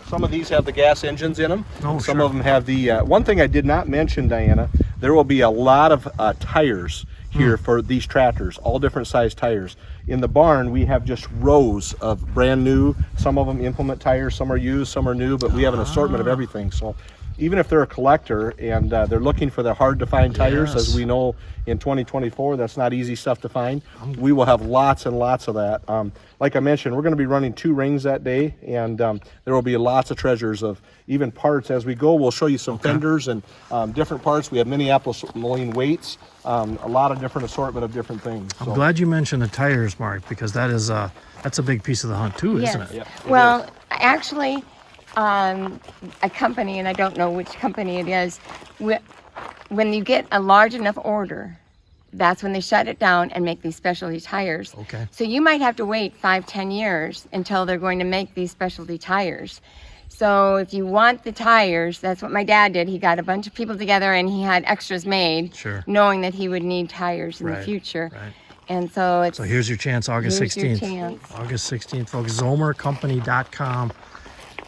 S2: Some of these have the gas engines in them.
S1: Oh,
S2: Some
S1: sure.
S2: of them have the, one thing I did not mention, Diana, there will be a lot of tires here for these tractors, all different size tires. In the barn, we have just rows of brand new, some of them implement tires, some are used, some are new, but we have an assortment of everything. So even if they're a collector and they're looking for the hard to find tires, as we know in 2024, that's not easy stuff to find. We will have lots and lots of that. Like I mentioned, we're going to be running 2 rings that day, and there will be lots of treasures of even parts as we go. We'll show you some fenders and different parts. We have Minneapolis-Moline weights, a lot of different assortment of different things.
S1: I'm glad you mentioned the tires, Mark, because that's a big piece of the hunt too, isn't it?
S2: Yep,
S3: Well, actually, a company, and I don't know which company it is, when you get a large enough order, that's when they shut it down and make these specialty tires.
S1: Okay.
S3: So you might have to wait 5-10 years until they're going to make these specialty tires. So if you want the tires, that's what my dad did. He got a bunch of people together and he had extras made,
S1: Sure.
S3: knowing that he would need tires in the future.
S1: Right.
S3: And so it's
S1: So here's your chance, August
S3: here's your
S1: 16th.
S3: chance.
S1: August 16th, folks. ZomerCompany.com.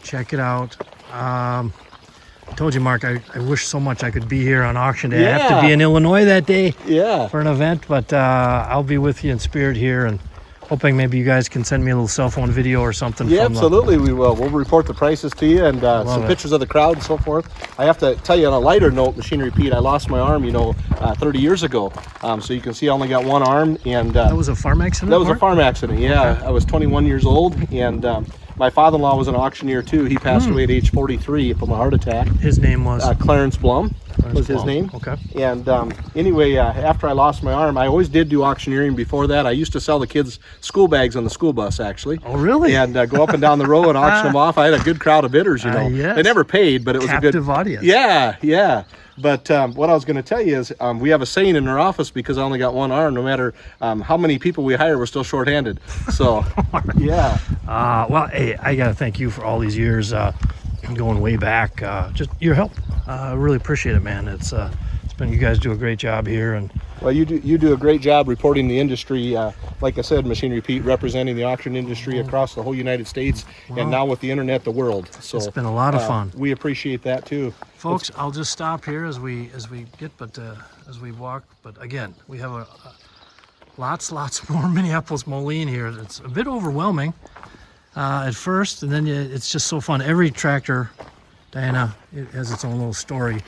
S1: Check it out. I told you, Mark, I wish so much I could be here on auction day. I have to be in Illinois that day
S2: Yeah.
S1: for an event, but I'll be with you in spirit here, and hoping maybe you guys can send me a little cell phone video or something.
S2: Yeah,
S1: from
S2: absolutely. We will. We'll report the prices to you and some
S1: it.
S2: pictures of the crowd and so forth. I have to tell you on a lighter note, Machinery Pete, I lost my arm, 30 years ago. So you can see I only got one arm, and
S1: That was a farm accident?
S2: that was a
S1: Mark?
S2: farm accident. Yeah, I was 21 years old, and my father-in-law was an auctioneer too. He passed away at age 43 from a heart attack.
S1: His name was?
S2: Clarence Blum was his
S1: Blum.
S2: name.
S1: Okay.
S2: And anyway, after I lost my arm, I always did do auctioneering before that. I used to sell the kids school bags on the school bus, actually.
S1: Oh, really?
S2: And go up and down the row and auction them off. I had a good crowd of bidders,
S1: yes.
S2: They never paid, but it was
S1: Captive
S2: a good
S1: audience.
S2: Yeah, yeah. But what I was going to tell you is we have a saying in our office, because I only got one arm, no matter how many people we hire, we're still shorthanded. So, yeah.
S1: Well, hey, I got to thank you for all these years, going way back. Just your help. I really appreciate it, man. It's been, you guys do a great job here, and
S2: Well, you do a great job reporting the industry. Like I said, Machinery Pete, representing the auction industry across the whole United States, and now with the internet, the world. So
S1: it's been a lot of fun.
S2: We appreciate that too.
S1: Folks, I'll just stop here as we as we walk. But again, we have lots more Minneapolis-Moline here. It's a bit overwhelming at first, and then it's just so fun. Every tractor, Diana, it has its own little story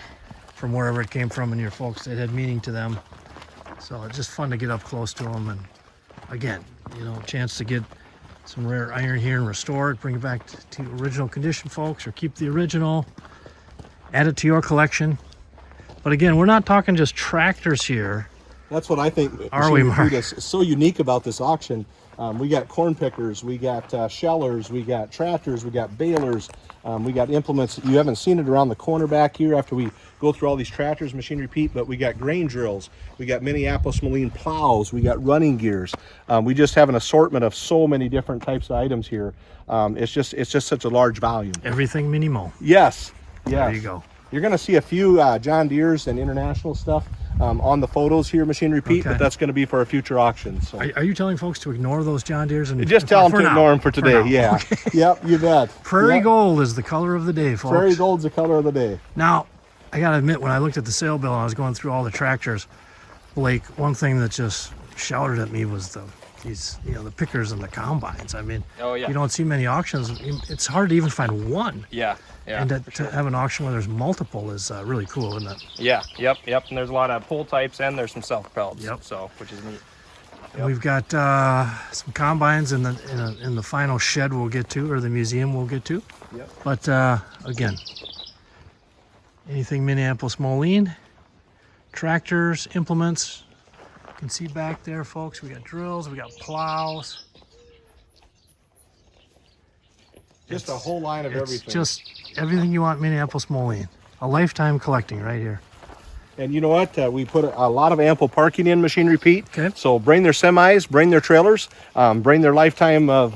S1: from wherever it came from, and your folks, it had meaning to them. So it's just fun to get up close to them, and again, chance to get some rare iron here and restore it, bring it back to original condition, folks, or keep the original, add it to your collection. But again, we're not talking just tractors here.
S2: That's what I think
S1: Are we,
S2: Machinery
S1: Mark?
S2: Pete is so unique about this auction. We got corn pickers, we got shellers, we got tractors, we got balers, we got implements. You haven't seen it around the corner back here after we go through all these tractors, Machinery Pete, but we got grain drills, we got Minneapolis-Moline plows, we got running gears. We just have an assortment of so many different types of items here. It's just such a large volume.
S1: Everything Mini-Mo.
S2: Yes, yes.
S1: There you go.
S2: You're going to see a few John Deere's and international stuff on the photos here, Machinery Pete,
S1: Okay.
S2: but that's going to be for a future auction. So
S1: Are you telling folks to ignore those John Deere's? And
S2: just tell them
S1: for
S2: to
S1: now.
S2: ignore them for today.
S1: now.
S2: Yeah. Yep, you bet.
S1: Prairie
S2: Yep.
S1: gold is the color of the day, folks.
S2: Prairie gold's the color of the day.
S1: Now, I gotta admit, when I looked at the sale bill and I was going through all the tractors, Blake, one thing that just shouted at me was the pickers and the combines. I mean,
S4: Oh, yeah.
S1: you don't see many auctions. It's hard to even find one.
S4: Yeah, yeah.
S1: And
S4: for
S1: to have an auction where there's multiple is really cool, isn't it?
S4: Yeah, yep. And there's a lot of pull types, and there's some self-propelled.
S1: Yep.
S4: So, which is neat.
S1: And we've got some combines in the final shed we'll get to, or the museum we'll get to.
S2: Yep.
S1: But again, anything Minneapolis-Moline, tractors, implements. You can see back there, folks, we got drills, we got plows.
S2: Just a whole line of
S1: It's
S2: everything.
S1: just everything you want Minneapolis-Moline. A lifetime collecting right here.
S2: And you know what? We put a lot of ample parking in, Machinery Pete.
S1: Okay.
S2: So bring their semis, bring their trailers, bring their lifetime of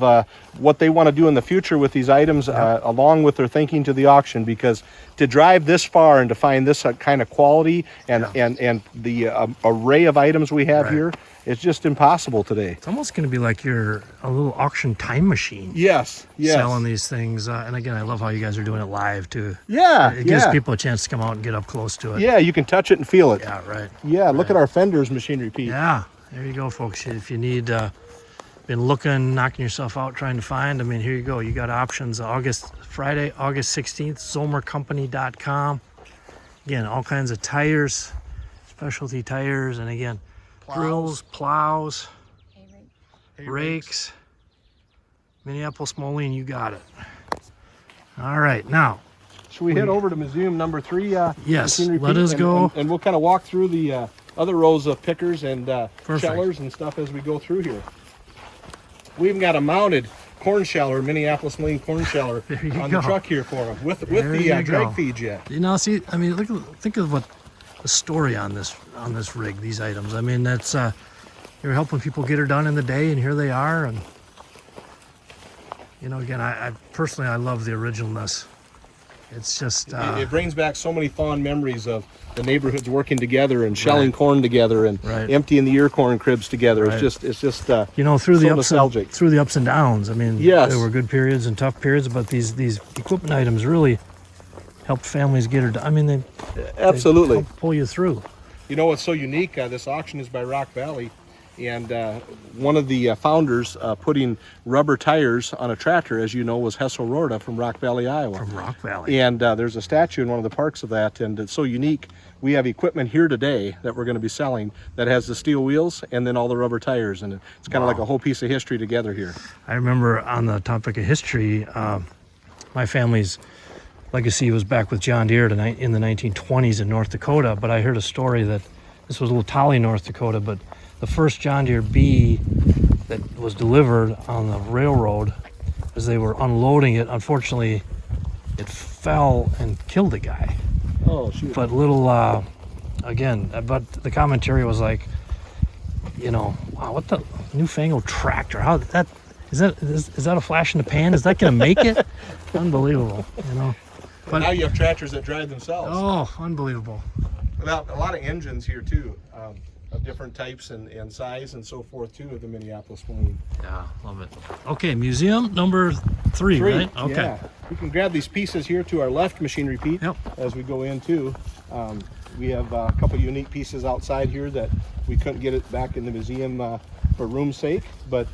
S2: what they want to do in the future with these items, along with their thinking to the auction. Because to drive this far and to find this kind of quality and the array of items we have
S1: Right.
S2: here, it's just impossible today.
S1: It's almost going to be like you're a little auction time machine.
S2: Yes. Yes.
S1: Selling these things. And again, I love how you guys are doing it live too.
S2: Yeah.
S1: It gives
S2: yeah.
S1: people a chance to come out and get up close to it.
S2: Yeah, you can touch it and feel it.
S1: Yeah, right.
S2: Yeah, look at our fenders, Machinery Pete.
S1: Yeah, there you go, folks. If you need, been looking, knocking yourself out, trying to find, I mean, here you go. You got options. Friday, August 16th, ZomerCompany.com. Again, all kinds of tires, specialty tires, and again, drills, plows, rakes. Minneapolis-Moline, you got it. All right, now,
S2: Should we head over to museum number 3?
S1: Yes,
S2: Machinery
S1: let
S2: Pete,
S1: us go.
S2: And we'll kind of walk through the other rows of pickers and
S1: Perfect.
S2: shellers and stuff as we go through here. We even got a mounted corn sheller, Minneapolis-Moline corn sheller
S1: There you
S2: on
S1: go.
S2: the truck here for them with
S1: There
S2: the
S1: you go.
S2: drag feed jet.
S1: You know, see, I mean, think of what the story on this rig, these items. I mean, that's you're helping people get her done in the day, and here they are. And again, I personally, I love the originalness It's just
S2: It brings back so many fond memories of the neighborhoods working together and shelling corn together and
S1: Right.
S2: emptying the ear corn cribs together.
S1: Right.
S2: It's just
S1: you know, through
S2: so
S1: the ups
S2: nostalgic.
S1: and through the ups and downs. I mean,
S2: Yes.
S1: there were good periods and tough periods, but these equipment items really helped families get her. I mean, they
S2: Absolutely.
S1: help pull you through.
S2: You know what's so unique? This auction is by Rock Valley, and one of the founders putting rubber tires on a tractor, as you know, was Hessel Rorda from Rock Valley, Iowa.
S1: From Rock Valley.
S2: And there's a statue in one of the parks of that, and it's so unique. We have equipment here today that we're going to be selling that has the steel wheels and then all the rubber tires, and it's kind of like a whole piece of history together here.
S1: I remember on the topic of history, my family's legacy was back with John Deere in the 1920s in North Dakota, but I heard a story that this was a little Tolly, North Dakota, but the first John Deere B that was delivered on the railroad, as they were unloading it, unfortunately, it fell and killed a guy.
S2: Oh, shoot.
S1: But but the commentary was like, you know, wow, what the newfangled tractor? How that is that a flash in the pan? Is that gonna make it? Unbelievable, you know. But
S2: Now you have tractors that drive themselves.
S1: oh, unbelievable.
S2: Well, a lot of engines here too, of different types and size and so forth too of the Minneapolis-Moline.
S1: Yeah, love it. Okay, museum number three, right? Okay.
S2: Yeah. We can grab these pieces here to our left machine repeat
S1: Yep.
S2: as we go in too. We have a couple unique pieces outside here that we couldn't get it back in the museum for room's sake, but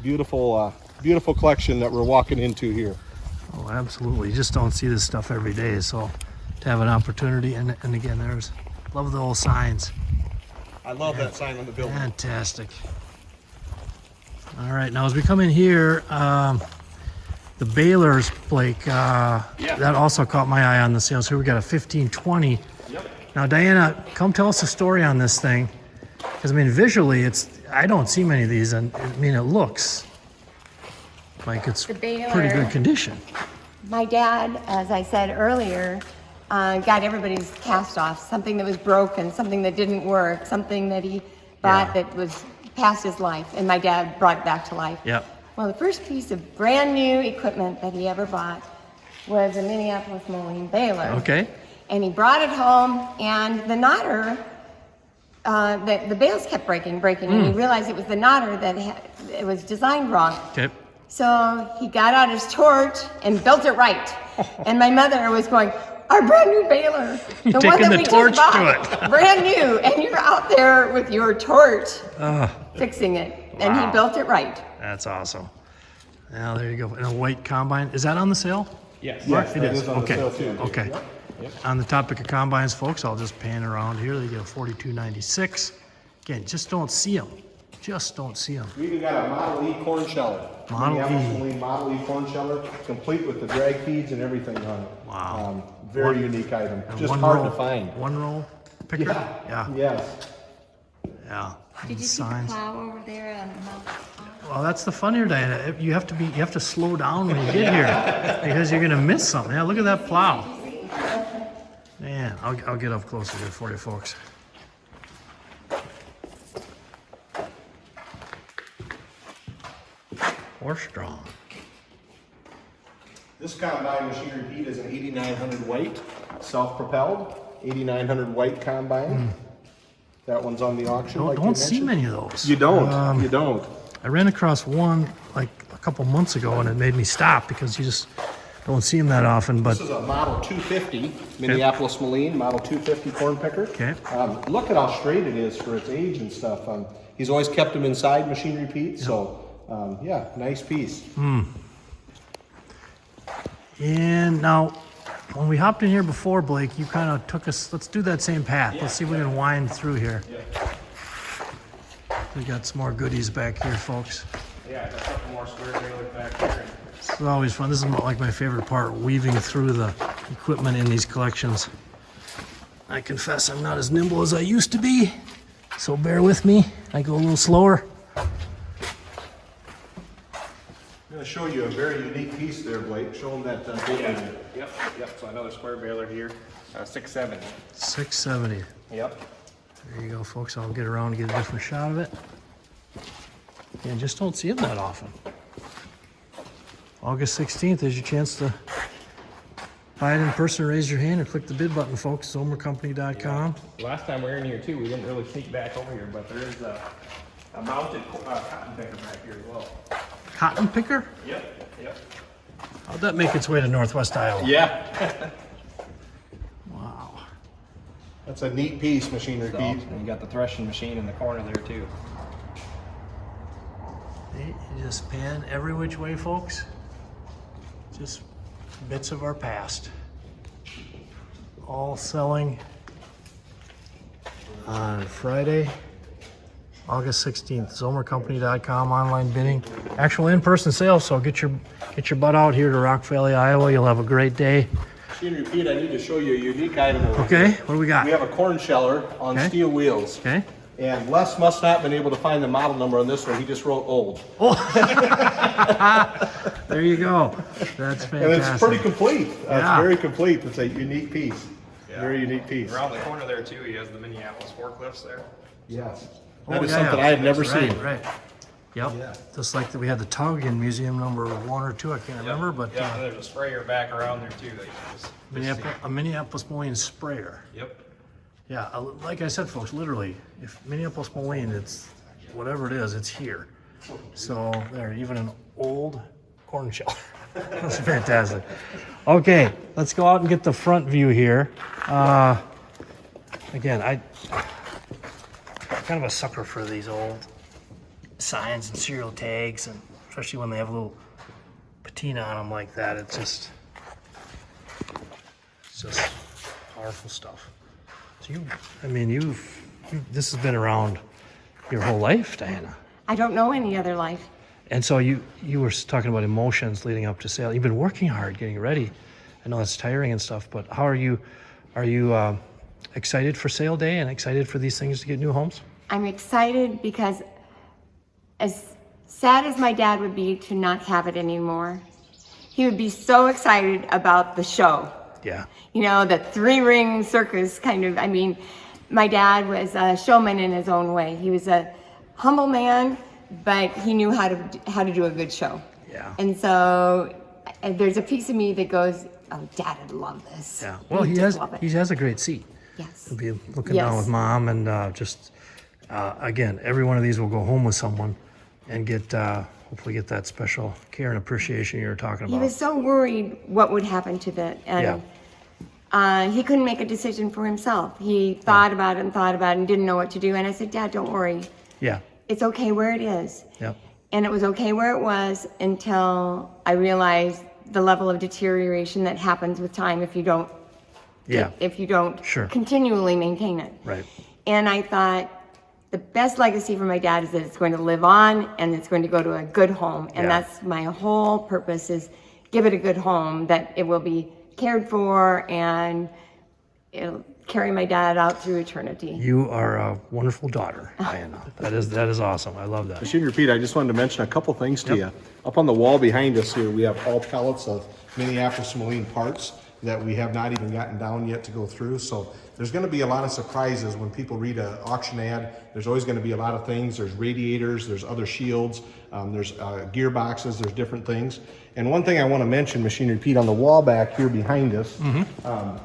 S2: beautiful collection that we're walking into here.
S1: Oh, absolutely. You just don't see this stuff every day, so to have an opportunity, and again, love the old signs.
S2: I love that sign on the building.
S1: Fantastic. All right, now as we come in here, the balers, Blake, that also caught my eye on the sales. Here we got a 1520.
S2: Yep.
S1: Now, Diana, come tell us a story on this thing, because I mean, visually, I don't see many of these, and I mean, it looks like it's
S3: The baler.
S1: pretty good condition.
S3: My dad, as I said earlier, got everybody's cast off, something that was broken, something that didn't work, something that he bought that was past his life, and my dad brought it back to life.
S1: Yep.
S3: Well, the first piece of brand new equipment that he ever bought was a Minneapolis-Moline baler.
S1: Okay.
S3: And he brought it home, and the knotter, the bales kept breaking, and he realized it was the knotter it was designed wrong.
S1: Okay.
S3: So he got out his torch and built it right. And my mother was going, our brand new baler, the one
S1: taking
S3: that
S1: the
S3: we
S1: torch
S3: just
S1: to
S3: bought,
S1: it.
S3: brand new, and you're out there with your torch fixing it. And he
S1: Wow.
S3: built it right.
S1: That's awesome. Now there you go. And a white combine. Is that on the sale?
S6: Yes.
S1: Mark?
S2: Yes,
S1: It
S2: that
S1: is.
S2: is on the
S1: Okay.
S2: sale too.
S1: Okay.
S2: Yep.
S1: On the topic of combines, folks, I'll just pan around here. They get a 4296. Again, just don't see them. Just don't see them.
S2: We even got a Model E corn sheller.
S1: Model E.
S2: Minneapolis-Moline Model E corn sheller, complete with the drag feeds and everything on it.
S1: Wow.
S2: Very unique item.
S1: And
S2: Just
S1: one
S2: hard
S1: roll,
S2: to find.
S1: One roll picker. Yeah.
S2: Yes.
S1: Yeah.
S3: Did you see the
S1: Signs.
S3: plow over there?
S1: Well, that's the fun here, Diana. You have to slow down when you get here because you're gonna miss something. Yeah, look at that plow. Man, I'll get up closer here for you, folks. Horse strong.
S2: This combine machine repeat is an 8900 white, self-propelled, 8900 white combine. That one's on the auction. like you
S1: Don't see
S2: mentioned.
S1: many of those.
S2: You don't. You don't.
S1: I ran across one like a couple months ago, and it made me stop because you just don't see them that often. But
S2: This is a Model 250, Minneapolis-Moline, Model 250 corn picker.
S1: Okay.
S2: Look at how straight it is for its age and stuff. He's always kept them inside machine repeat, so yeah, nice piece.
S1: And now, when we hopped in here before, Blake, you kind of took us. Let's do that same path. Let's see if we can wind through here. We got some more goodies back here, folks.
S4: Yeah, got a couple more square trailers back here.
S1: This is always fun. This is like my favorite part, weaving through the equipment in these collections. I confess I'm not as nimble as I used to be, so bear with me. I go a little slower.
S2: I'm going to show you a very unique piece there, Blake. Show them that baler.
S4: Yep. So another square baler here, 670.
S1: 670.
S4: Yep.
S1: There you go, folks. I'll get around and get a different shot of it. And just don't see them that often. August 16th is your chance to buy it in person, raise your hand or click the bid button, folks. ZomerCompany.com.
S4: Last time we were in here too, we didn't really sneak back over here, but there is a mounted cotton picker back here as well.
S1: Cotton picker?
S4: Yep.
S1: How'd that make its way to Northwest Iowa?
S4: Yeah.
S1: Wow.
S2: That's a neat piece, Machinery Pete.
S4: And you got the threshing machine in the corner there too.
S1: You just pan every which way, folks. Just bits of our past. All selling on Friday, August 16th. ZomerCompany.com, online bidding. Actual in-person sales, so get your butt out here to Rock Valley, Iowa. You'll have a great day.
S2: Machinery Pete, I need to show you a unique item over
S1: Okay,
S2: here.
S1: what do we got?
S2: We have a corn sheller on
S1: Okay.
S2: steel wheels.
S1: Okay.
S2: And Les must not have been able to find the model number on this one. He just wrote old.
S1: There you go. That's fantastic.
S2: And it's pretty complete.
S1: Yeah.
S2: It's very complete. It's a unique piece. Very unique piece.
S4: Around the corner there too, he has the Minneapolis forklifts there.
S2: Yes.
S1: Oh,
S2: That is
S1: yeah,
S2: something
S1: yeah.
S2: I have never
S1: Right,
S2: seen.
S1: right. Yep.
S2: Yeah.
S1: Just like we had the tug in museum number 1 or 2, I can't remember, but
S4: Yeah, and there's a sprayer back around there too that you can just
S1: a Minneapolis-Moline sprayer.
S4: Yep.
S1: Yeah, like I said, folks, literally, if Minneapolis-Moline, it's whatever it is, it's here. So there, even an old corn sheller. That's fantastic. Okay, let's go out and get the front view here. Again, I'm kind of a sucker for these old signs and serial tags, and especially when they have a little patina on them like that. It's just powerful stuff. So this has been around your whole life, Diana.
S3: I don't know any other life.
S1: And so you were talking about emotions leading up to sale. You've been working hard, getting ready. I know it's tiring and stuff, but how are you excited for sale day and excited for these things to get new homes?
S3: I'm excited because as sad as my dad would be to not have it anymore, he would be so excited about the show.
S1: Yeah.
S3: You know, the 3-ring circus kind of, my dad was a showman in his own way. He was a humble man, but he knew how to do a good show.
S1: Yeah.
S3: And so there's a piece of me that goes, oh, Dad would love this.
S1: Yeah. Well,
S3: He'd
S1: he
S3: just
S1: has
S3: love it.
S1: he has a great seat.
S3: Yes.
S1: He'll be looking down with Mom, and again, every one of these will go home with someone and get hopefully get that special care and appreciation you were talking about.
S3: He was so worried what would happen to that, and he couldn't make a decision for himself. He thought about it and didn't know what to do. And I said, Dad, don't worry.
S1: Yeah.
S3: It's okay where it is.
S1: Yep.
S3: And it was okay where it was until I realized the level of deterioration that happens with time if you don't
S1: Sure.
S3: continually maintain it.
S1: Right.
S3: And I thought the best legacy for my dad is that it's going to live on and it's going to go to a good home. And that's my whole purpose, is give it a good home, that it will be cared for and it'll carry my dad out through eternity.
S1: You are a wonderful daughter, Diana. That is awesome. I love that.
S2: Machinery Pete, I just wanted to mention a couple things to you. Up on the wall behind us here, we have all pallets of Minneapolis-Moline parts that we have not even gotten down yet to go through. So there's going to be a lot of surprises when people read an auction ad. There's always going to be a lot of things. There's radiators, there's other shields, there's gearboxes, there's different things. And one thing I want to mention, Machinery Pete, on the wall back here behind us,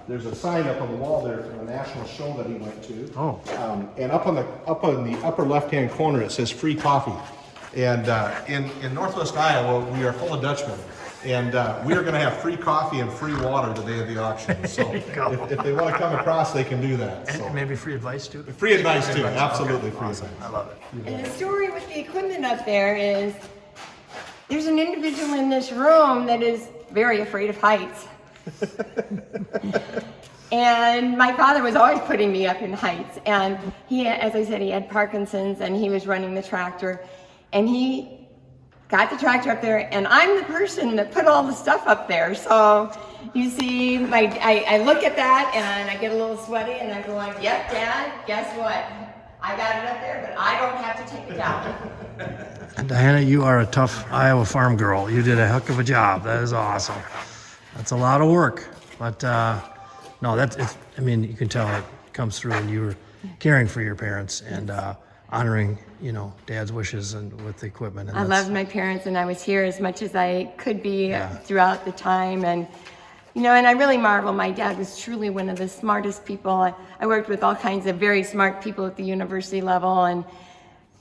S2: there's a sign up on the wall there from a national show that he went to.
S1: Oh.
S2: And up on the upper left-hand corner, it says free coffee. And in Northwest Iowa, we are full of Dutchmen. And we are going to have free coffee and free water the day of the auction. So if they want to come across, they can do that. So.
S1: And maybe free advice too?
S2: Free advice too, absolutely free advice.
S1: I love it.
S3: And the story with the equipment up there is there's an individual in this room that is very afraid of heights. And my father was always putting me up in heights. And he, as I said, he had Parkinson's and he was running the tractor. And he got the tractor up there, and I'm the person that put all the stuff up there. So you see, I look at that and I get a little sweaty and I'm going, yep, Dad, guess what? I got it up there, but I don't have to take it down.
S1: And Diana, you are a tough Iowa farm girl. You did a heck of a job. That is awesome. That's a lot of work. But no, you can tell it comes through, and you were caring for your parents and honoring, Dad's wishes and with the equipment. And
S3: I loved my parents, and I was here as much as I could be throughout the time. And You know, and I really marvel. My dad was truly one of the smartest people. I worked with all kinds of very smart people at the university level, and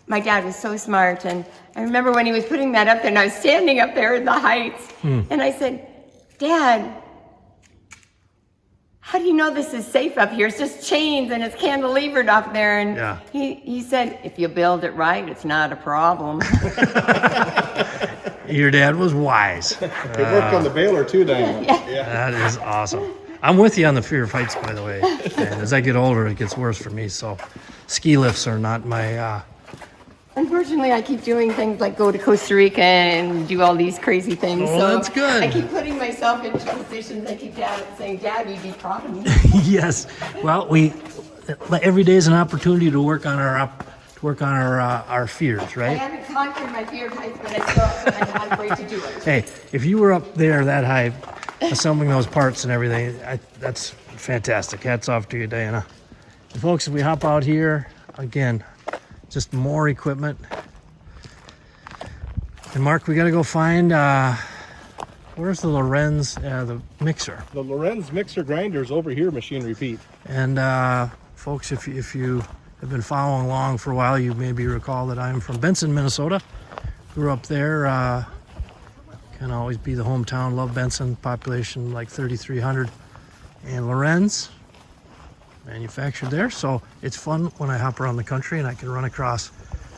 S3: my dad was so smart. And I remember when he was putting that up there, and I was standing up there in the heights, and I said, Dad, how do you know this is safe up here? It's just chains and it's cantilevered up there. And
S1: Yeah.
S3: he said, if you build it right, it's not a problem.
S1: Your dad was wise.
S2: It worked on the baler too, Diana.
S1: That is awesome. I'm with you on the fear of heights, by the way. And as I get older, it gets worse for me. So ski lifts are not my...
S3: Unfortunately, I keep doing things like go to Costa Rica and do all these crazy things.
S1: Oh,
S3: so
S1: that's good.
S3: I keep putting myself into positions. I keep saying, Dad, you'd be proud of me.
S1: Yes. Well, every day is an opportunity to work on our fears,
S3: I
S1: right?
S3: haven't conquered my fear of heights, but I'm not afraid to do it.
S1: Hey, if you were up there that high, assembling those parts and everything, that's fantastic. Hats off to you, Diana. And folks, if we hop out here again, just more equipment. And Mark, we got to go find where's the Lorenz, the mixer.
S2: The Lorenz mixer grinder is over here, Machine Repeat.
S1: And folks, if you have been following along for a while, you maybe recall that I'm from Benson, Minnesota. Grew up there. Can always be the hometown. Love Benson. Population like 3,300. And Lorenz, manufactured there. So it's fun when I hop around the country and I can run across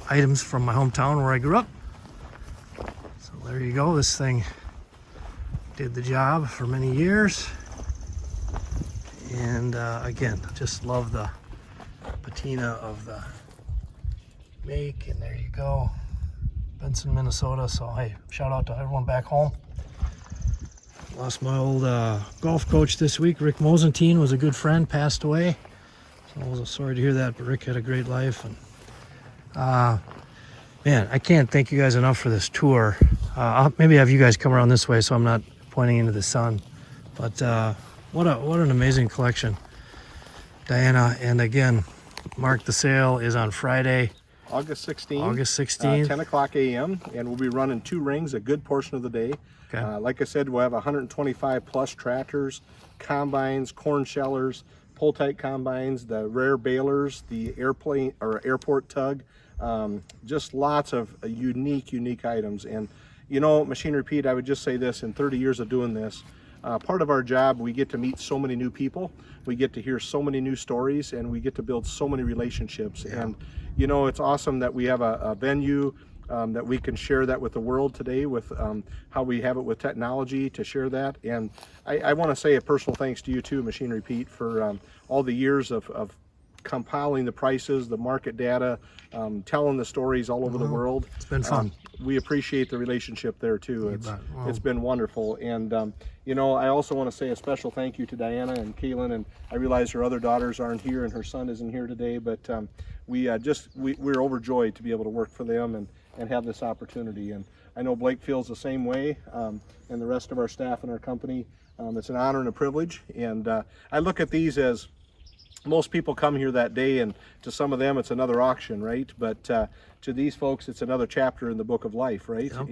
S1: items from my hometown where I grew up. So there you go. This thing did the job for many years. And again, just love the patina of the make. And there you go. Benson, Minnesota. So hey, shout out to everyone back home. Lost my old golf coach this week. Rick Mosentine was a good friend, passed away. So I was sorry to hear that, but Rick had a great life. And man, I can't thank you guys enough for this tour. I'll maybe have you guys come around this way so I'm not pointing into the sun. But what an amazing collection, Diana. And again, Mark, the sale is on Friday,
S2: August 16th.
S1: August 16th.
S2: 10 o'clock a.m. And we'll be running 2 rings a good portion of the day.
S1: Okay.
S2: Like I said, we'll have 125 plus tractors, combines, corn shellers, pull-type combines, the rare balers, the airplane or airport tug, just lots of unique items. And you know, Machine Repeat, I would just say this: in 30 years of doing this, part of our job, we get to meet so many new people, we get to hear so many new stories, and we get to build so many relationships. Yeah. And you know, it's awesome that we have a venue that we can share that with the world today, with how we have it with technology to share that. And I want to say a personal thanks to you too, Machine Repeat, for all the years of compiling the prices, the market data, telling the stories all over the world.
S1: It's been fun.
S2: We appreciate the relationship there too.
S1: Wow.
S2: It's been wonderful. And you know, I also want to say a special thank you to Diana and Kaylin, and I realize her other daughters aren't here and her son isn't here today, but we're overjoyed to be able to work for them and have this opportunity. And I know Blake feels the same way, and the rest of our staff and our company. It's an honor and a privilege. And I look at these as, most people come here that day, and to some of them it's another auction, right? But to these folks, it's another chapter in the book of life, right? Yep.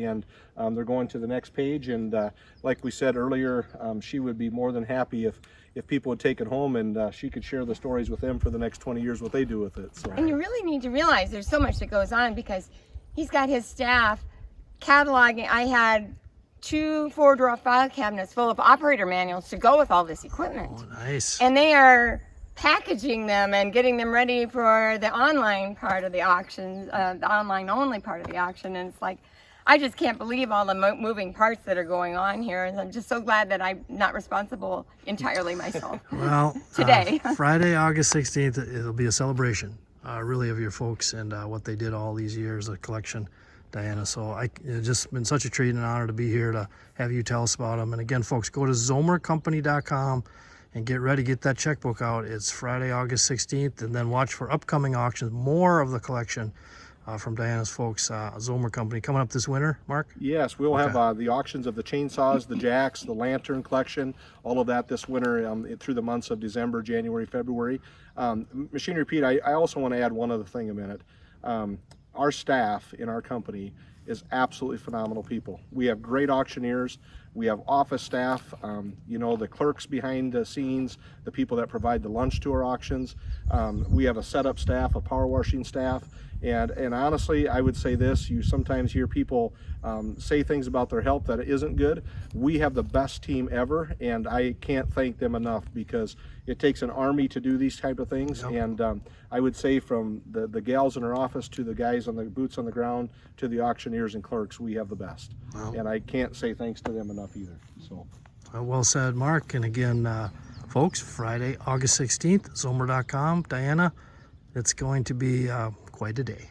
S2: And they're going to the next page. And like we said earlier, she would be more than happy if people would take it home and she could share the stories with them for the next 20 years, what they do with it. So.
S3: And you really need to realize there's so much that goes on, because he's got his staff cataloging. I had 2 4-drawer file cabinets full of operator manuals to go with all this equipment.
S1: Oh, nice.
S3: And they are packaging them and getting them ready for the online part of the auction, the online only part of the auction. And it's like, I just can't believe all the moving parts that are going on here. And I'm just so glad that I'm not responsible entirely myself.
S1: Well,
S3: today.
S1: Friday, August 16th, it'll be a celebration, really, of your folks and what they did all these years, the collection, Diana. So it's just been such a treat and honor to be here to have you tell us about them. And again, folks, go to zomercompany.com and get ready, get that checkbook out. It's Friday, August 16th, and then watch for upcoming auctions, more of the collection from Diana's folks, Zomer Company, coming up this winter, Mark?
S2: Yes, we'll have the auctions of the chainsaws, the jacks, the lantern collection, all of that this winter through the months of December, January, February. Machine Repeat, I also want to add one other thing a minute. Our staff in our company is absolutely phenomenal people. We have great auctioneers. We have office staff, you know, the clerks behind the scenes, the people that provide the lunch to our auctions. We have a setup staff, a power washing staff. And honestly, I would say this, you sometimes hear people say things about their help that isn't good. We have the best team ever, and I can't thank them enough, because it takes an army to do these type of things.
S1: Yep.
S2: And I would say from the gals in our office to the guys on the boots on the ground to the auctioneers and clerks, we have the best.
S1: Wow.
S2: And I can't say thanks to them enough either. So.
S1: Well said, Mark. And again, folks, Friday, August 16th, Zomer.com. Diana, it's going to be quite a day.